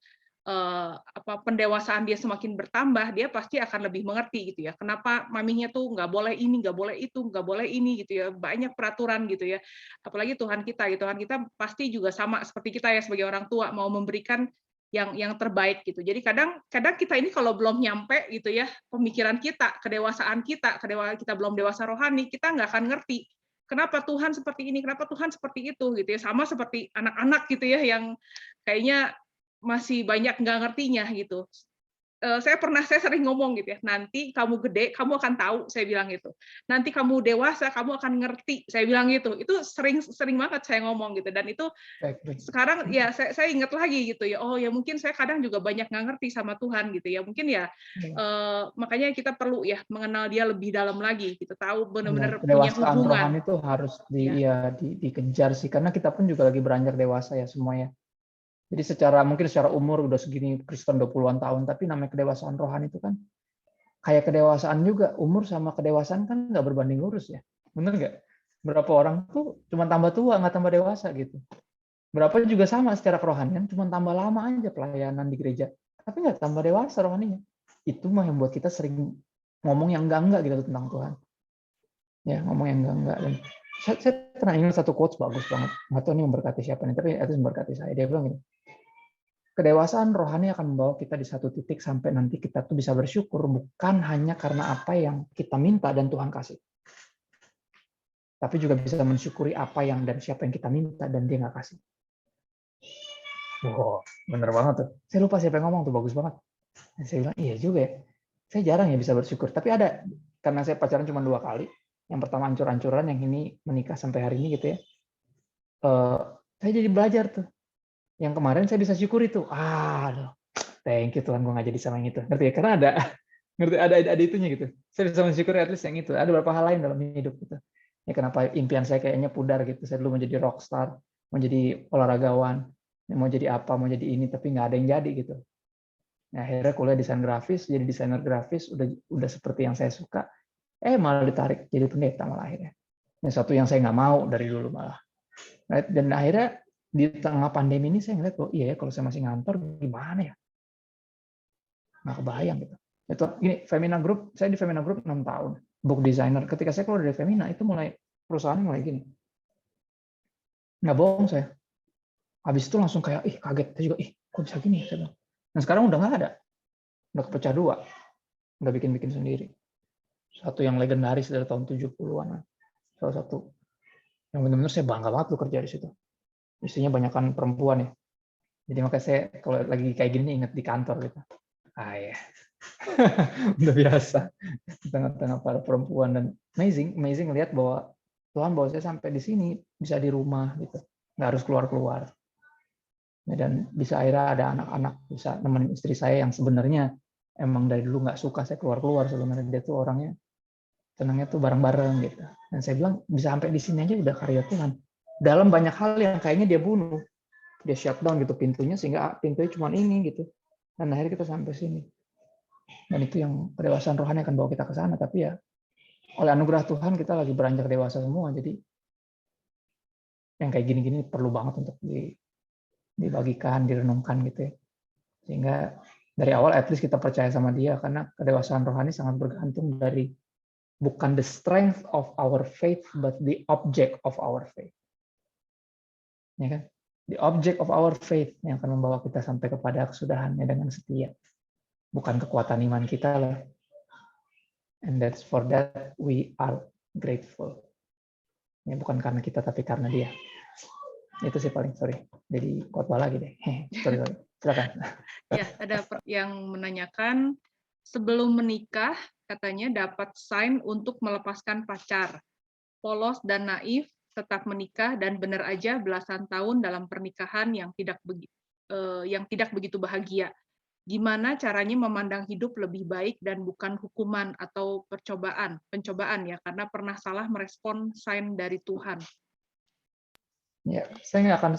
pendewasaan dia semakin bertambah, dia pasti akan lebih mengerti gitu ya. Kenapa maminya tuh nggak boleh ini, nggak boleh itu, nggak boleh ini gitu ya. Banyak peraturan gitu ya. Apalagi Tuhan kita, gitu. Tuhan kita pasti juga sama seperti kita ya sebagai orang tua mau memberikan yang terbaik gitu. Jadi kadang kita ini kalau belum nyampe gitu ya pemikiran kita, kedewasaan kita, kita belum dewasa rohani, kita nggak akan ngerti kenapa Tuhan seperti ini, kenapa Tuhan seperti itu gitu ya. Sama seperti anak-anak gitu ya yang kayaknya masih banyak nggak ngertinya gitu. Saya sering ngomong gitu ya, nanti kamu gede, kamu akan tahu, saya bilang gitu. Nanti kamu dewasa, kamu akan ngerti, saya bilang gitu. Itu sering banget saya ngomong gitu. Dan itu sekarang ya saya ingat lagi gitu ya. Oh ya mungkin saya kadang juga banyak nggak ngerti sama Tuhan gitu ya. Mungkin ya makanya kita perlu ya mengenal Dia lebih dalam lagi gitu. Tahu benar-benar punya Kedewasaan hubungan. rohani itu harus dikejar sih, karena kita pun juga lagi beranjak dewasa ya semuanya. Jadi mungkin secara umur udah segini Kristen 20-an tahun, tapi namanya kedewasaan rohani itu kan kayak kedewasaan juga, umur sama kedewasaan kan nggak berbanding lurus ya. Bener nggak? Berapa orang tuh cuma tambah tua, nggak tambah dewasa gitu. Berapa juga sama secara kerohanian, cuma tambah lama aja pelayanan di gereja. Tapi nggak tambah dewasa rohaninya. Itu mah yang buat kita sering ngomong yang enggak gitu tentang Tuhan. Ya, ngomong yang enggak. Dan saya pernah ingat satu quotes bagus banget. Nggak tahu ini memberkati siapa nih, tapi itu memberkati saya. Dia bilang gini, kedewasaan rohani akan membawa kita di satu titik sampai nanti kita tuh bisa bersyukur bukan hanya karena apa yang kita minta dan Tuhan kasih, tapi juga bisa mensyukuri apa yang dan siapa yang kita minta dan Dia nggak kasih. Wow, bener banget tuh. Saya lupa siapa yang ngomong tuh, bagus banget. Dan saya bilang iya juga ya. Saya jarang ya bisa bersyukur, tapi ada, karena saya pacaran cuma 2 kali. Yang pertama hancur-hancuran, yang ini menikah sampai hari ini gitu ya. Saya jadi belajar tuh. Yang kemarin saya bisa syukuri tuh. Aduh, thank you Tuhan, gue nggak jadi sama yang itu. Ngerti ya? Karena ada itunya gitu. Saya bisa mensyukuri at least yang itu. Ada beberapa hal lain dalam hidup gitu. Ya kenapa impian saya kayaknya pudar gitu. Saya dulu mau jadi rockstar, mau jadi olahragawan, mau jadi apa, mau jadi ini, tapi nggak ada yang jadi gitu. Nah, akhirnya kuliah desain grafis, jadi desainer grafis, udah seperti yang saya suka. Malah ditarik jadi pendeta malah akhirnya. Ini satu yang saya nggak mau dari dulu malah. Right? Dan akhirnya di tengah pandemi ini saya ngeliat, iya ya kalau saya masih ngantor gimana ya? Nggak kebayang gitu. Itu ini Femina Group, saya di Femina Group 6 tahun, book designer. Ketika saya keluar dari Femina itu perusahaannya mulai gini. Nggak bohong saya. Habis itu langsung kayak kaget, saya juga kok bisa gini saya bilang. Nah sekarang udah nggak ada, udah kepecah 2, nggak bikin sendiri. Satu yang legendaris dari tahun 70-an, salah satu yang benar-benar saya bangga banget tuh kerja di situ. Isinya banyakkan perempuan ya. Jadi makanya saya kalau lagi kayak gini ingat di kantor gitu. Ya. Udah biasa di tengah-tengah para perempuan, dan amazing lihat bahwa Tuhan bawa saya sampai di sini, bisa di rumah gitu, nggak harus keluar. Dan bisa akhirnya ada anak-anak, bisa nemenin istri saya yang sebenarnya emang dari dulu nggak suka saya keluar sebenarnya. Dia tuh orangnya senangnya tuh bareng-bareng gitu. Dan saya bilang bisa sampai di sini aja udah karya Tuhan. Dalam banyak hal yang kayaknya dia bunuh, dia shutdown gitu pintunya sehingga pintunya cuma ini gitu. Dan akhirnya kita sampai sini. Dan itu yang kedewasaan rohani akan bawa kita ke sana. Tapi ya oleh anugerah Tuhan kita lagi beranjak dewasa semua. Jadi yang kayak gini-gini perlu banget untuk dibagikan, direnungkan gitu ya. Sehingga dari awal at least kita percaya sama dia, karena kedewasaan rohani sangat bergantung dari bukan the strength of our faith, but the object of our faith. Ya kan? The object of our faith yang akan membawa kita sampai kepada kesudahannya dengan setia. Bukan kekuatan iman kita lah. And that's for that we are grateful. Ya, bukan karena kita, tapi karena dia. Itu sih paling, sorry. Jadi khotbah lagi deh. Sorry. Silakan. Ya, ada yang menanyakan, sebelum menikah katanya dapat sign untuk melepaskan pacar. Polos dan naif, tetap menikah dan benar aja belasan tahun dalam pernikahan yang tidak begitu bahagia. Gimana caranya memandang hidup lebih baik dan bukan hukuman atau pencobaan ya, karena pernah salah merespon sign dari Tuhan. Ya, saya nggak akan,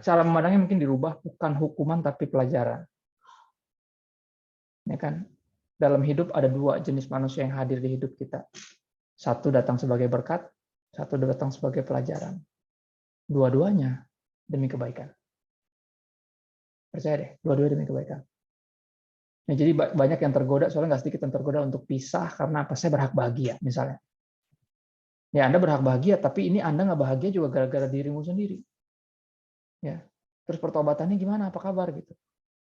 cara memandangnya mungkin dirubah, bukan hukuman tapi pelajaran. Ya kan? Dalam hidup ada dua jenis manusia yang hadir di hidup kita. Satu datang sebagai berkat, satu datang sebagai pelajaran. Dua-duanya demi kebaikan. Percaya deh, dua-duanya demi kebaikan. Nah, jadi banyak yang tergoda, soalnya nggak sedikit yang tergoda untuk pisah karena apa? Saya berhak bahagia, misalnya. Ya, Anda berhak bahagia, tapi ini Anda nggak bahagia juga gara-gara dirimu sendiri. Ya, terus pertobatannya gimana? Apa kabar gitu?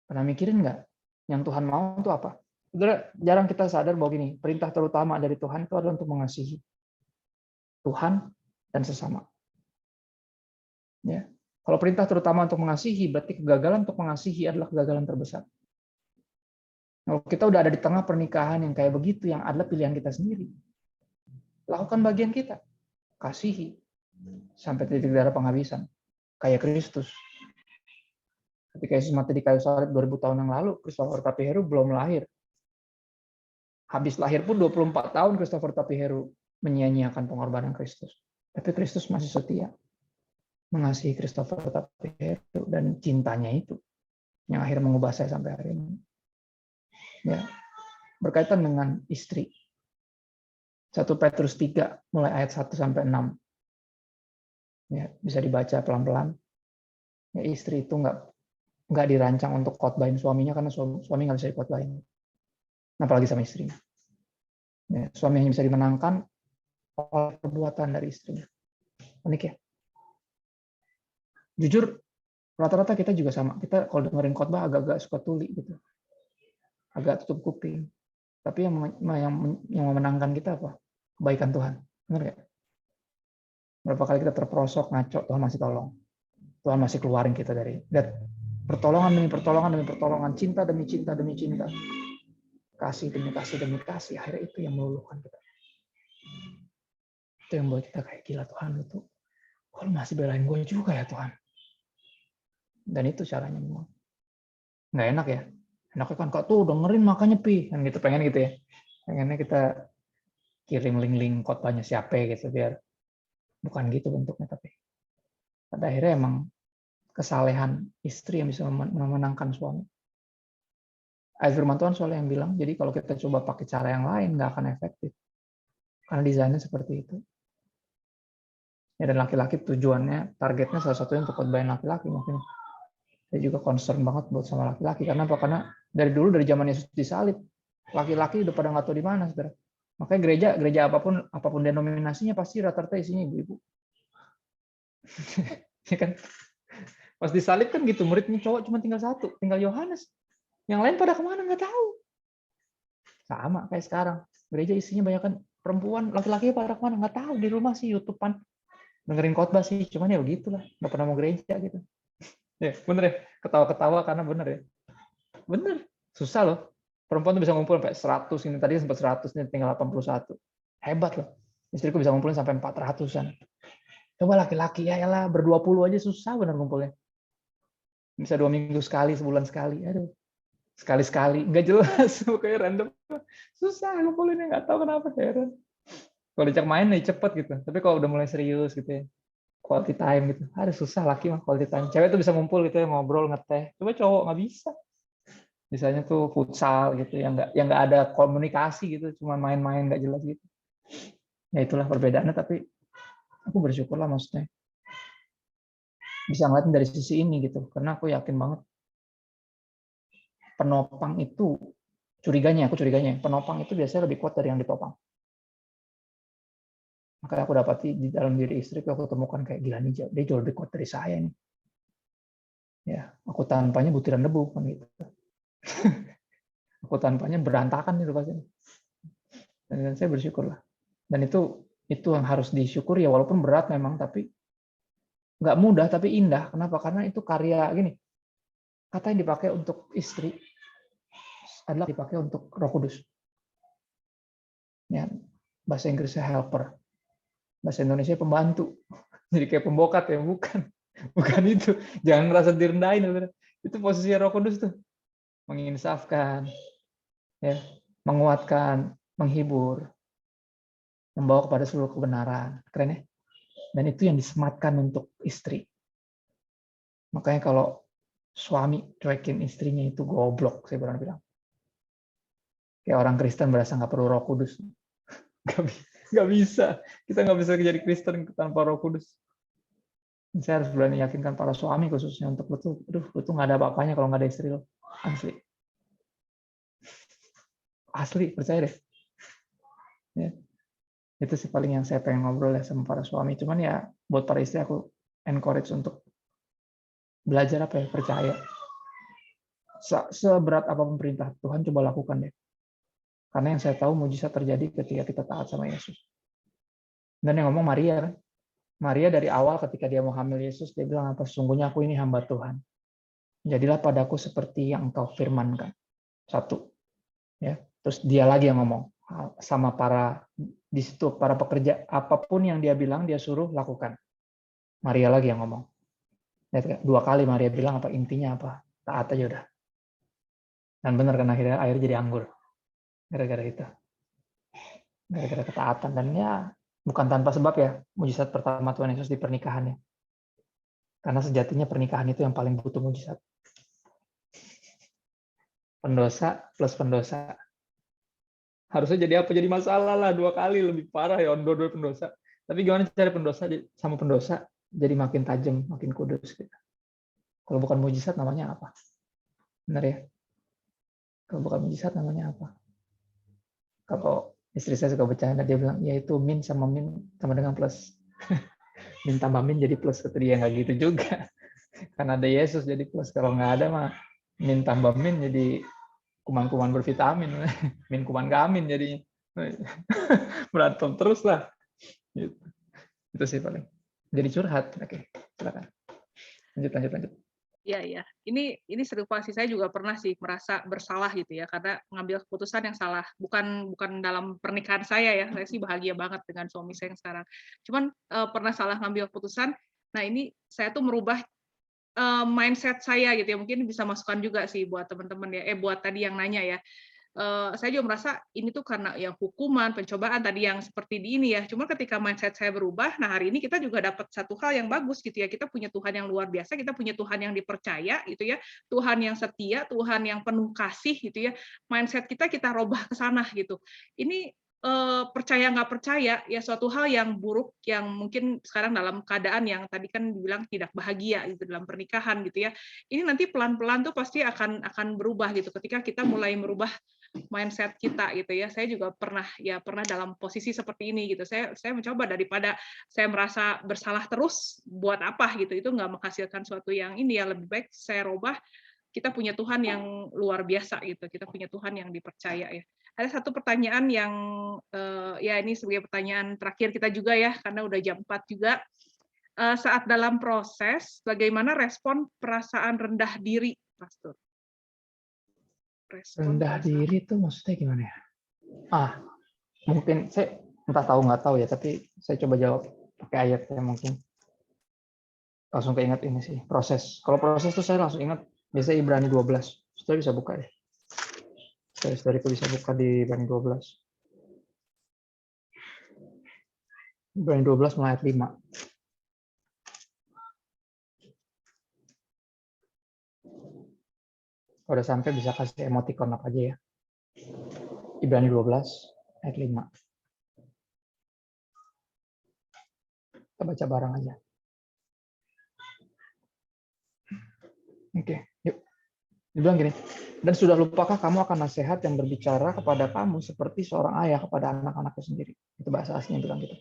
Pernah mikirin nggak? Yang Tuhan mau itu apa? Saudara, jarang kita sadar bahwa gini, perintah terutama dari Tuhan itu adalah untuk mengasihi Tuhan dan sesama. Ya, kalau perintah terutama untuk mengasihi, berarti kegagalan untuk mengasihi adalah kegagalan terbesar. Kalau kita udah ada di tengah pernikahan yang kayak begitu, yang adalah pilihan kita sendiri, lakukan bagian kita, kasihi sampai titik darah penghabisan, kayak Kristus. Ketika Yesus mati di kayu salib 2000 tahun yang lalu, Christopher Tapiheru belum lahir. Habis lahir pun 24 tahun Christopher Tapiheru menyia-nyiakan pengorbanan Kristus. Tapi Kristus masih setia mengasihi Christopher Tapiheru, dan cintanya itu yang akhirnya mengubah saya sampai hari ini. Ya, berkaitan dengan istri. 1 Petrus 3 mulai ayat 1 sampai 6. Ya, bisa dibaca pelan-pelan. Ya, istri itu nggak dirancang untuk khotbahin suaminya, karena suami nggak bisa dikhotbahin. Apalagi sama istrinya. Ya, suami hanya bisa dimenangkan oleh perbuatan dari istrinya. Unik ya. Jujur, rata-rata kita juga sama. Kita kalau dengerin khotbah agak-agak suka tuli gitu. Agak tutup kuping. Tapi yang memenangkan kita apa? Kebaikan Tuhan. Benar nggak? Berapa kali kita terperosok, ngaco, Tuhan masih tolong. Tuhan masih keluarin kita dari pertolongan demi pertolongan demi pertolongan, cinta demi cinta demi cinta, kasih demi kasih demi kasih. Akhirnya itu yang meluluhkan kita. Itu yang buat kita kayak gila, Tuhan itu, kok lu masih belain gue juga ya Tuhan. Dan itu caranya memang nggak enak ya. Enaknya kan kok tuh dengerin makanya kan gitu, pengen gitu ya. Pengennya kita kirim link-link khotbahnya siapa gitu, biar bukan gitu bentuknya. Tapi pada akhirnya emang kesalehan istri yang bisa memenangkan suami. Ayat firman Tuhan soalnya yang bilang, jadi kalau kita coba pakai cara yang lain nggak akan efektif. Karena desainnya seperti itu. Ya, dan laki-laki tujuannya, targetnya salah satunya untuk khotbahin laki-laki. Mungkin saya juga concern banget buat sama laki-laki. Karena apa? Karena dari dulu, dari zaman Yesus disalib, laki-laki udah pada nggak tahu di mana, saudara. Makanya gereja apapun denominasinya pasti rata-rata isinya ibu-ibu. Ya kan? Pas disalib kan gitu, muridnya cowok cuma tinggal satu, tinggal Yohanes. Yang lain pada kemana nggak tahu. Sama kayak sekarang, gereja isinya banyak kan perempuan, laki-laki pada kemana nggak tahu, di rumah sih YouTube-an. dengerin khotbah sih, cuman ya begitulah, nggak pernah mau gereja gitu. Ya, bener ya, ketawa-ketawa karena bener ya. Bener, susah loh. Perempuan tuh bisa ngumpul sampai 100, ini tadi sempat 100, ini tinggal 81. Hebat loh. Istriku bisa ngumpulin sampai 400-an. Coba laki-laki, ya elah, ber-20 aja susah bener ngumpulnya. Bisa 2 minggu sekali, sebulan sekali. Aduh, sekali-sekali. Nggak jelas, kayak random. Susah ngumpulinnya, nggak tahu kenapa, heran. Kalau dicak main nih cepet gitu. Tapi kalau udah mulai serius gitu ya, quality time gitu. Aduh susah laki mah quality time. Cewek tuh bisa ngumpul gitu ya, ngobrol, ngeteh. Coba cowok nggak bisa. Misalnya tuh futsal gitu yang nggak ada komunikasi gitu, cuma main-main nggak jelas gitu. Ya itulah perbedaannya, tapi aku bersyukur lah maksudnya bisa ngeliatin dari sisi ini gitu, karena aku yakin banget penopang itu aku curiganya penopang itu biasanya lebih kuat dari yang ditopang. Makanya aku dapati di dalam diri istriku, aku temukan kayak gila nih, dia jauh lebih kuat dari saya nih. Ya, aku tanpanya butiran debu kan gitu. Aku tanpanya berantakan gitu pasti. Dan saya bersyukur lah. Dan itu yang harus disyukuri ya, walaupun berat memang, tapi nggak mudah tapi indah. Kenapa? Karena itu karya gini. Kata yang dipakai untuk istri adalah dipakai untuk Roh Kudus. Ya, bahasa Inggrisnya helper, bahasa Indonesia pembantu. Jadi kayak pembokat ya, bukan. Bukan itu. Jangan merasa direndahin. Itu posisi Roh Kudus tuh. Menginsafkan, ya, menguatkan, menghibur, membawa kepada seluruh kebenaran. Keren ya? Dan itu yang disematkan untuk istri. Makanya kalau suami cuekin istrinya itu goblok, saya pernah bilang. Kayak orang Kristen berasa nggak perlu Roh Kudus. Nggak bisa. Kita nggak bisa jadi Kristen tanpa Roh Kudus. Saya harus berani yakinkan para suami khususnya untuk lu tuh nggak ada apa-apanya kalau nggak ada istri lo. Asli. Asli, percaya deh. Ya. Itu sih paling yang saya pengen ngobrol ya sama para suami. Cuman ya buat para istri aku encourage untuk belajar apa ya, percaya. Seberat apapun perintah Tuhan, coba lakukan deh. Karena yang saya tahu mujizat terjadi ketika kita taat sama Yesus. Dan yang ngomong Maria kan. Maria dari awal ketika dia mau hamil Yesus, dia bilang apa? Sungguhnya aku ini hamba Tuhan. Jadilah padaku seperti yang engkau firmankan. Satu. Ya. Terus dia lagi yang ngomong sama para di situ para pekerja, apapun yang dia bilang dia suruh lakukan. Maria lagi yang ngomong. Dua kali Maria bilang apa, intinya apa? Taat aja udah. Dan benar kan akhirnya air jadi anggur. Gara-gara itu. Gara-gara ketaatan. Dan ya bukan tanpa sebab ya, mujizat pertama Tuhan Yesus di pernikahannya. Karena sejatinya pernikahan itu yang paling butuh mujizat. Pendosa plus pendosa. Harusnya jadi apa? Jadi masalah lah, dua kali lebih parah ya, dua pendosa. Tapi gimana cara pendosa sama pendosa jadi makin tajam, makin kudus gitu. Kalau bukan mujizat namanya apa? Benar ya? Kalau bukan mujizat namanya apa? Kalau istri saya suka bercanda, dia bilang, ya itu min sama dengan plus. Min tambah min jadi plus. Kata dia, nggak gitu juga. Karena ada Yesus jadi plus. Kalau nggak ada mah min tambah min jadi kuman-kuman bervitamin. Min kuman ke amin jadinya. Berantem terus lah. Gitu. Itu sih paling. Jadi curhat. Oke, silakan. Lanjut. Iya. Ini serupa sih, saya juga pernah sih merasa bersalah gitu ya, karena mengambil keputusan yang salah. Bukan dalam pernikahan saya ya, saya sih bahagia banget dengan suami saya yang sekarang. Cuman pernah salah ngambil keputusan. Nah ini saya tuh merubah mindset saya gitu ya, mungkin bisa masukan juga sih buat teman-teman ya, buat tadi yang nanya ya. Saya juga merasa ini tuh karena ya hukuman, pencobaan tadi yang seperti di ini ya. Cuma ketika mindset saya berubah, nah hari ini kita juga dapat satu hal yang bagus gitu ya. Kita punya Tuhan yang luar biasa, kita punya Tuhan yang dipercaya gitu ya. Tuhan yang setia, Tuhan yang penuh kasih gitu ya. Mindset kita robah ke sana gitu. Ini percaya nggak percaya ya suatu hal yang buruk yang mungkin sekarang dalam keadaan yang tadi kan dibilang tidak bahagia gitu dalam pernikahan gitu ya. Ini nanti pelan-pelan tuh pasti akan berubah gitu ketika kita mulai merubah mindset kita gitu ya. Saya juga pernah dalam posisi seperti ini gitu. Saya mencoba daripada saya merasa bersalah terus buat apa gitu. Itu nggak menghasilkan suatu yang ini ya, lebih baik saya robah. Kita punya Tuhan yang luar biasa gitu. Kita punya Tuhan yang dipercaya ya. Ada satu pertanyaan yang ya ini sebagai pertanyaan terakhir kita juga ya karena udah jam 4 juga. saat dalam proses, bagaimana respon perasaan rendah diri, Pastor? Respon Rendah perasaan. diri itu maksudnya gimana ya? Mungkin saya entah tahu nggak tahu ya, tapi saya coba jawab pakai ayat ya mungkin. Langsung keinget ini sih, proses. Kalau proses itu saya langsung ingat, biasanya Ibrani 12. Saudara bisa buka ya. Saudara bisa buka di Ibrani 12. Ibrani 12 mulai ayat 5. Kalau udah sampai bisa kasih emoticon apa aja ya. Ibrani 12 ayat 5. Kita baca bareng aja. Oke, yuk. Dibilang gini, dan sudah lupakah kamu akan nasihat yang berbicara kepada kamu seperti seorang ayah kepada anak-anaknya sendiri. Itu bahasa aslinya bilang gitu.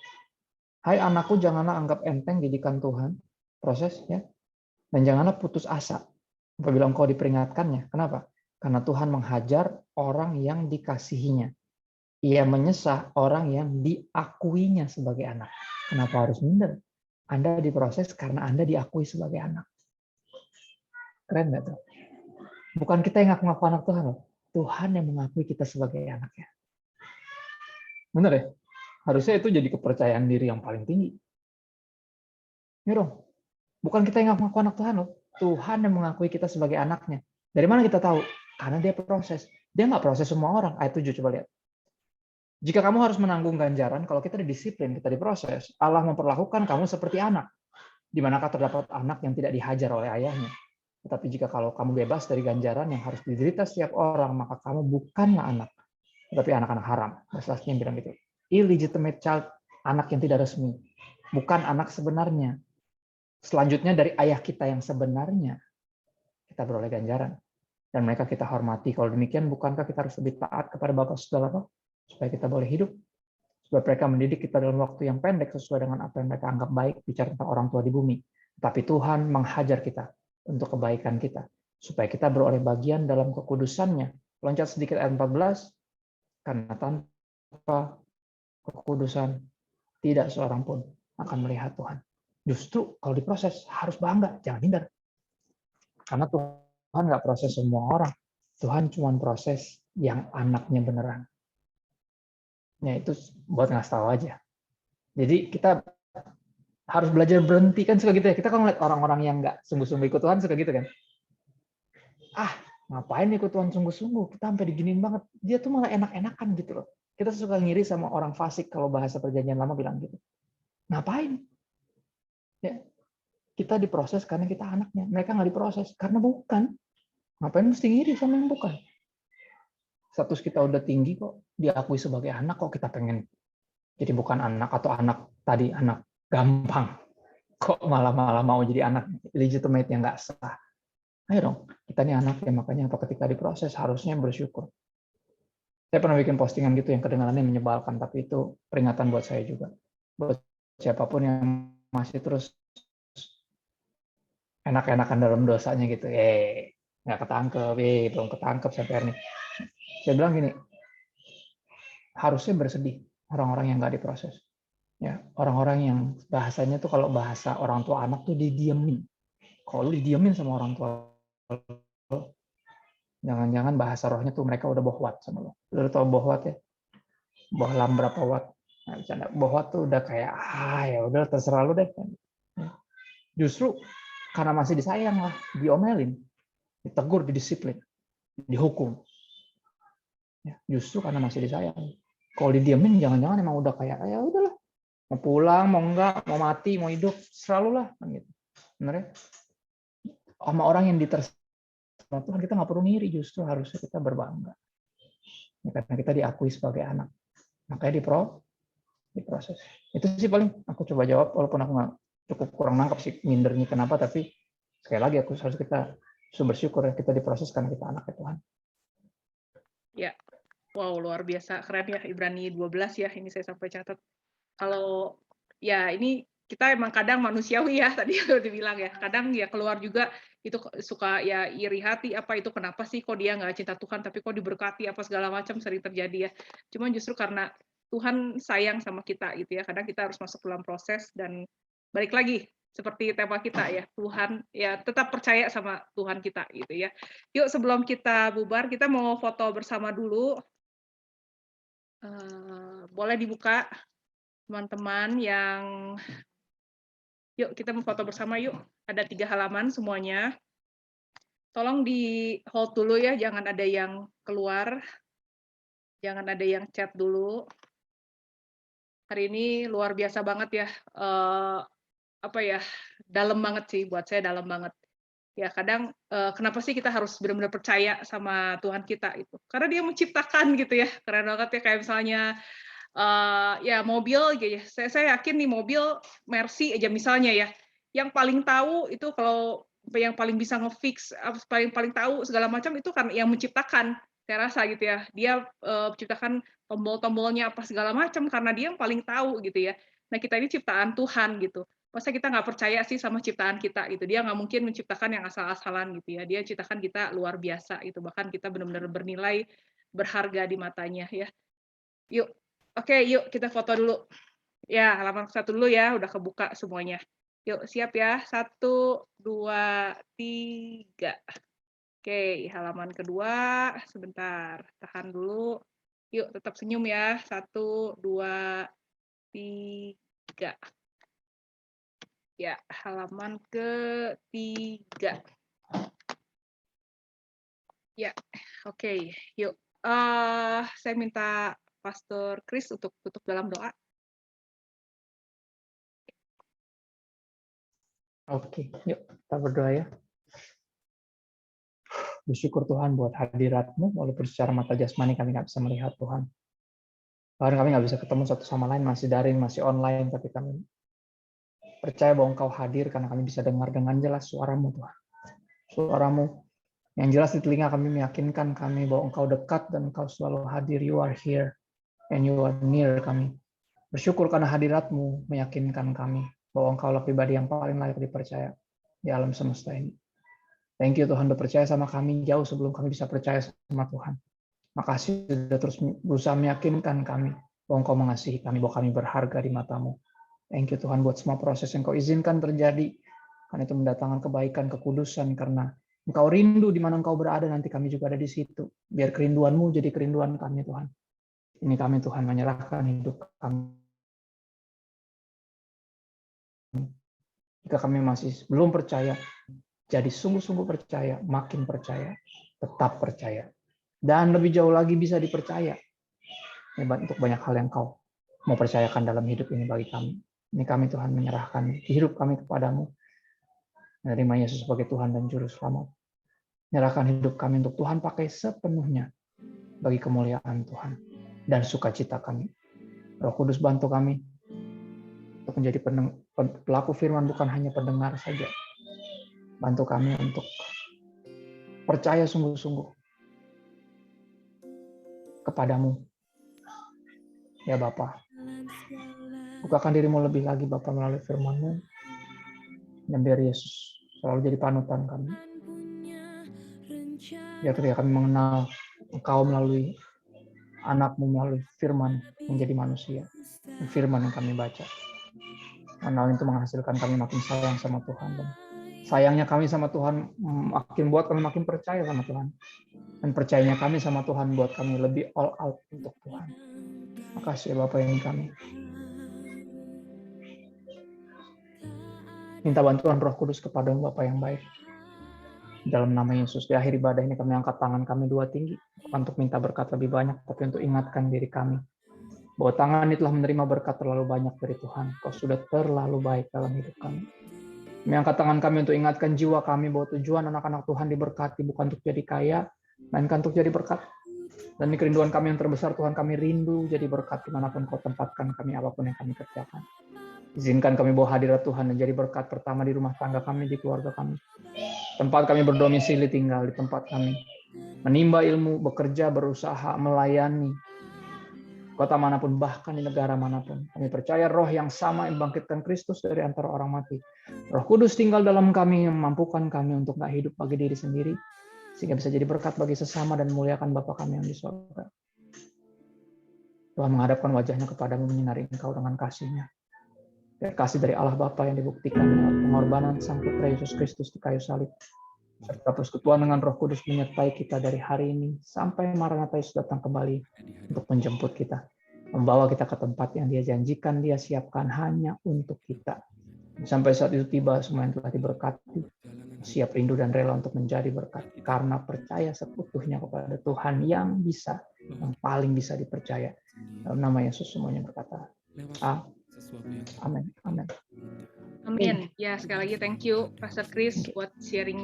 Hai anakku, janganlah anggap enteng didikan Tuhan, proses ya, dan janganlah putus asa apabila engkau diperingatkannya. Kenapa? Karena Tuhan menghajar orang yang dikasihinya. Ia menyesah orang yang diakuinya sebagai anak. Kenapa harus minder? Anda diproses karena Anda diakui sebagai anak. Keren nggak tuh? Bukan kita yang ngaku-ngaku anak Tuhan loh. Tuhan yang mengakui kita sebagai anaknya. Bener ya? Harusnya itu jadi kepercayaan diri yang paling tinggi. Ya dong. Bukan kita yang ngaku-ngaku anak Tuhan loh. Tuhan yang mengakui kita sebagai anaknya. Dari mana kita tahu? Karena dia proses. Dia nggak proses semua orang. Ayat 7 coba lihat. Jika kamu harus menanggung ganjaran, kalau kita didisiplin, kita diproses, Allah memperlakukan kamu seperti anak. Di manakah terdapat anak yang tidak dihajar oleh ayahnya? Tetapi jika kalau kamu bebas dari ganjaran yang harus diderita setiap orang, maka kamu bukanlah anak, tetapi anak-anak haram. Bahasa aslinya bilang gitu. Illegitimate child, anak yang tidak resmi. Bukan anak sebenarnya. Selanjutnya dari ayah kita yang sebenarnya, kita beroleh ganjaran. Dan mereka kita hormati. Kalau demikian, bukankah kita harus lebih taat kepada Bapa Saudara, supaya kita boleh hidup? Sebab mereka mendidik kita dalam waktu yang pendek sesuai dengan apa yang mereka anggap baik, bicara tentang orang tua di bumi. Tapi Tuhan menghajar kita untuk kebaikan kita, supaya kita beroleh bagian dalam kekudusannya. Loncat sedikit ayat 14, karena tanpa kekudusan tidak seorang pun akan melihat Tuhan. Justru kalau diproses harus bangga, jangan hindar. Karena Tuhan nggak proses semua orang. Tuhan cuma proses yang anaknya beneran. Ya itu buat ngasih tahu aja. Jadi kita harus belajar berhenti, kan suka gitu ya. Kita kan ngeliat orang-orang yang nggak sungguh-sungguh ikut Tuhan suka gitu kan. Ngapain ikut Tuhan sungguh-sungguh? Kita sampai diginiin banget. Dia tuh malah enak-enakan gitu loh. Kita suka ngiri sama orang fasik kalau bahasa perjanjian lama bilang gitu. Ngapain? Ya, kita diproses karena kita anaknya. Mereka nggak diproses karena bukan. Ngapain mesti ngiri sama yang bukan? Status kita udah tinggi kok, diakui sebagai anak, kok kita pengen jadi bukan anak, atau anak tadi anak gampang. Kok malah mau jadi anak legitimate yang nggak sah. Ayo dong, kita nih anak ya, makanya ketika diproses harusnya bersyukur. Saya pernah bikin postingan gitu yang kedengarannya menyebalkan, tapi itu peringatan buat saya juga. Buat siapapun yang masih terus enak-enakan dalam dosanya gitu, nggak ketangkep, belum ketangkep sampai hari ini. Saya bilang gini, harusnya bersedih orang-orang yang nggak diproses. Ya, orang-orang yang bahasanya tuh kalau bahasa orang tua anak tuh didiemin. Kalau lu didiemin sama orang tua, jangan-jangan bahasa rohnya tuh mereka udah bohwat sama lo. Lu tau bohwat ya? Bohlam berapa watt? Nah, bercanda. Bohwat tuh udah kayak ya udah terserah lu deh. Justru karena masih disayang lah, diomelin, ditegur, didisiplin, dihukum. Ya, justru karena masih disayang. Kalau didiemin, jangan-jangan emang udah kayak ya udahlah, mau pulang, mau enggak, mau mati, mau hidup, selalu lah, gitu. Bener ya? Sama orang yang diterima Tuhan kita nggak perlu ngiri, justru harusnya kita berbangga. Ya, karena kita diakui sebagai anak, makanya diproses. Itu sih paling aku coba jawab, walaupun aku nggak cukup kurang nangkep sih mindernya kenapa, tapi sekali lagi aku harus kita bersyukur ya kita diproses karena kita anak Tuhan. Ya, wow, luar biasa keren ya, Ibrani 12 ya, ini saya sampai catat. Kalau ya ini kita emang kadang manusiawi ya, tadi udah dibilang ya, kadang ya keluar juga itu suka ya iri hati, apa itu kenapa sih kok dia nggak cinta Tuhan tapi kok diberkati apa segala macam, sering terjadi ya. Cuman justru karena Tuhan sayang sama kita gitu ya, kadang kita harus masuk dalam proses, dan balik lagi seperti tema kita ya, Tuhan ya, tetap percaya sama Tuhan kita gitu ya. Yuk sebelum kita bubar, kita mau foto bersama dulu. Boleh dibuka teman-teman yang, yuk kita mau foto bersama yuk. Ada 3 halaman semuanya. Tolong di hold dulu ya, jangan ada yang keluar, jangan ada yang chat dulu. Hari ini luar biasa banget ya, apa ya, dalam banget sih, buat saya dalam banget. Ya kadang, kenapa sih kita harus benar-benar percaya sama Tuhan kita itu, karena Dia menciptakan gitu ya, keren banget ya, kayak misalnya, ya mobil gitu ya, saya yakin nih mobil Mercy aja misalnya ya, yang paling tahu itu kalau yang paling bisa nge-fix, paling paling tahu segala macam itu kan yang menciptakan, saya rasa gitu ya. Dia, menciptakan tombol-tombolnya apa segala macam karena Dia yang paling tahu gitu ya. Nah kita ini ciptaan Tuhan gitu. Masa kita nggak percaya sih sama ciptaan kita gitu. Dia nggak mungkin menciptakan yang asal-asalan gitu ya. Dia ciptakan kita luar biasa gitu. Bahkan kita benar-benar bernilai, berharga di matanya ya. Yuk, oke yuk kita foto dulu. Ya, halaman 1 dulu ya, udah kebuka semuanya. Yuk, siap ya. 1, 2, 3. Oke, halaman kedua. Sebentar, tahan dulu. Yuk, tetap senyum ya. 1, 2, 3. Ya, halaman ketiga. Ya, oke. Yuk, saya minta Pastor Chris untuk tutup dalam doa. Oke, yuk kita berdoa ya. Bersyukur Tuhan buat hadirat-Mu, walaupun secara mata jasmani kami nggak bisa melihat Tuhan. Bahkan kami nggak bisa ketemu satu sama lain, masih daring, masih online, tapi kami percaya bahwa Engkau hadir karena kami bisa dengar dengan jelas suara-Mu Tuhan. Suara-Mu yang jelas di telinga kami meyakinkan kami bahwa Engkau dekat dan Engkau selalu hadir. You are here and you are near kami. Bersyukur karena hadirat-Mu meyakinkan kami bahwa Engkaulah pribadi yang paling layak dipercaya di alam semesta ini. Thank you Tuhan udah percaya sama kami jauh sebelum kami bisa percaya sama Tuhan. Makasih sudah terus berusaha meyakinkan kami bahwa Engkau mengasihi kami, bahwa kami berharga di mata-Mu. Thank you Tuhan buat semua proses yang Kau izinkan terjadi. Karena itu mendatangkan kebaikan, kekudusan, karena Engkau rindu di mana Engkau berada, nanti kami juga ada di situ. Biar kerinduan-Mu jadi kerinduan kami Tuhan. Ini kami Tuhan menyerahkan hidup kami. Jika kami masih belum percaya, jadi sungguh-sungguh percaya, makin percaya, tetap percaya. Dan lebih jauh lagi bisa dipercaya. Untuk banyak hal yang Kau mau percayakan dalam hidup ini bagi kami. Ini kami Tuhan menyerahkan hidup kami kepadamu. Menerima Yesus sebagai Tuhan dan Juru Selamat. Menyerahkan hidup kami untuk Tuhan pakai sepenuhnya bagi kemuliaan Tuhan dan sukacita kami. Roh Kudus bantu kami untuk menjadi pelaku firman, bukan hanya pendengar saja. Bantu kami untuk percaya sungguh-sungguh kepadamu. Ya Bapa, bukakan dirimu lebih lagi Bapa melalui firman-Mu. Dan biar Yesus selalu jadi panutan kami. Biar ketika kami mengenal Engkau melalui anak-Mu, melalui firman menjadi manusia. Firman yang kami baca. Mengenal itu menghasilkan kami makin sayang sama Tuhan. Dan sayangnya kami sama Tuhan makin buat kami makin percaya sama Tuhan. Dan percayanya kami sama Tuhan buat kami lebih all out untuk Tuhan. Makasih ya Bapak yang kami. Minta bantuan Roh Kudus kepada Bapak yang baik. Dalam nama Yesus, di akhir ibadah ini kami angkat tangan kami dua tinggi. Bukan untuk minta berkat lebih banyak, tapi untuk ingatkan diri kami. Bahwa tangan ini telah menerima berkat terlalu banyak dari Tuhan. Kau sudah terlalu baik dalam hidup kami. Kami angkat tangan kami untuk ingatkan jiwa kami bahwa tujuan anak-anak Tuhan diberkati bukan untuk jadi kaya, melainkan untuk jadi berkat. Dan ini kerinduan kami yang terbesar, Tuhan, kami rindu jadi berkat dimanapun Kau tempatkan kami, apapun yang kami kerjakan. Izinkan kami bawa hadirat Tuhan dan jadi berkat pertama di rumah tangga kami, di keluarga kami. Tempat kami berdomisili tinggal, di tempat kami menimba ilmu, bekerja, berusaha, melayani. Kota manapun, bahkan di negara manapun. Kami percaya roh yang sama yang membangkitkan Kristus dari antara orang mati. Roh Kudus tinggal dalam kami yang memampukan kami untuk gak hidup bagi diri sendiri, sehingga bisa jadi berkat bagi sesama dan muliakan Bapa kami yang di surga. Tuhan menghadapkan wajahnya kepadamu, menyinari Engkau dengan kasih-Nya. Biar kasih dari Allah Bapa yang dibuktikan dengan pengorbanan Sang Putra Yesus Kristus di kayu salib, serta persekutuan dengan Roh Kudus menyertai kita dari hari ini sampai Maranatha Yesus datang kembali untuk menjemput kita, membawa kita ke tempat yang Dia janjikan, Dia siapkan hanya untuk kita. Sampai saat itu tiba, semua yang telah diberkati siap rindu dan rela untuk menjadi berkat karena percaya seutuhnya kepada Tuhan yang bisa, yang paling bisa dipercaya. Dalam nama Yesus semuanya berkata, amin. Amin. Amin. Ya, sekali lagi thank you Pastor Chris buat sharing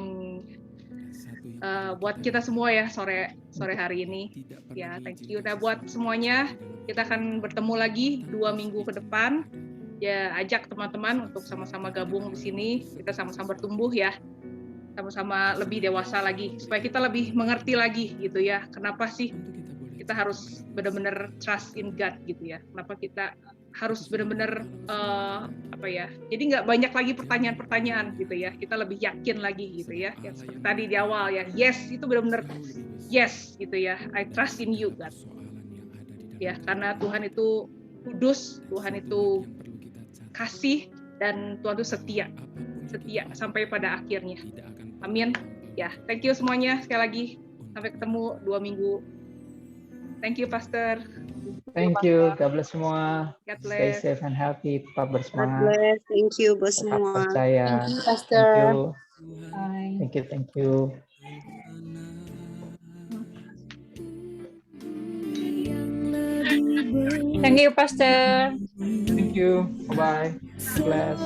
buat kita semua ya sore hari ini. Ya, thank you. Nah, buat semuanya, kita akan bertemu lagi 2 minggu ke depan. Ya, ajak teman-teman untuk sama-sama gabung di sini. Kita sama-sama bertumbuh ya. Sama-sama lebih dewasa lagi supaya kita lebih mengerti lagi gitu ya. Kenapa sih kita harus benar-benar trust in God gitu ya. Kenapa kita harus benar-benar jadi nggak banyak lagi pertanyaan-pertanyaan gitu ya, kita lebih yakin lagi gitu ya, yang seperti tadi di awal ya, yes, itu benar-benar yes gitu ya, I trust in you God ya, karena Tuhan itu kudus, Tuhan itu kasih, dan Tuhan itu setia sampai pada akhirnya. Amin ya. Thank you semuanya sekali lagi, sampai ketemu 2 minggu. Thank you Pastor. Thank you. God bless semua. God Stay bless. safe and healthy. Tetap God bersemangat. bless. Thank you buat Tetap semua. percaya. Thank you, Thank Pastor. you. Bye. Thank you. Thank you, Pastor. Thank you. Bye-bye. God bless.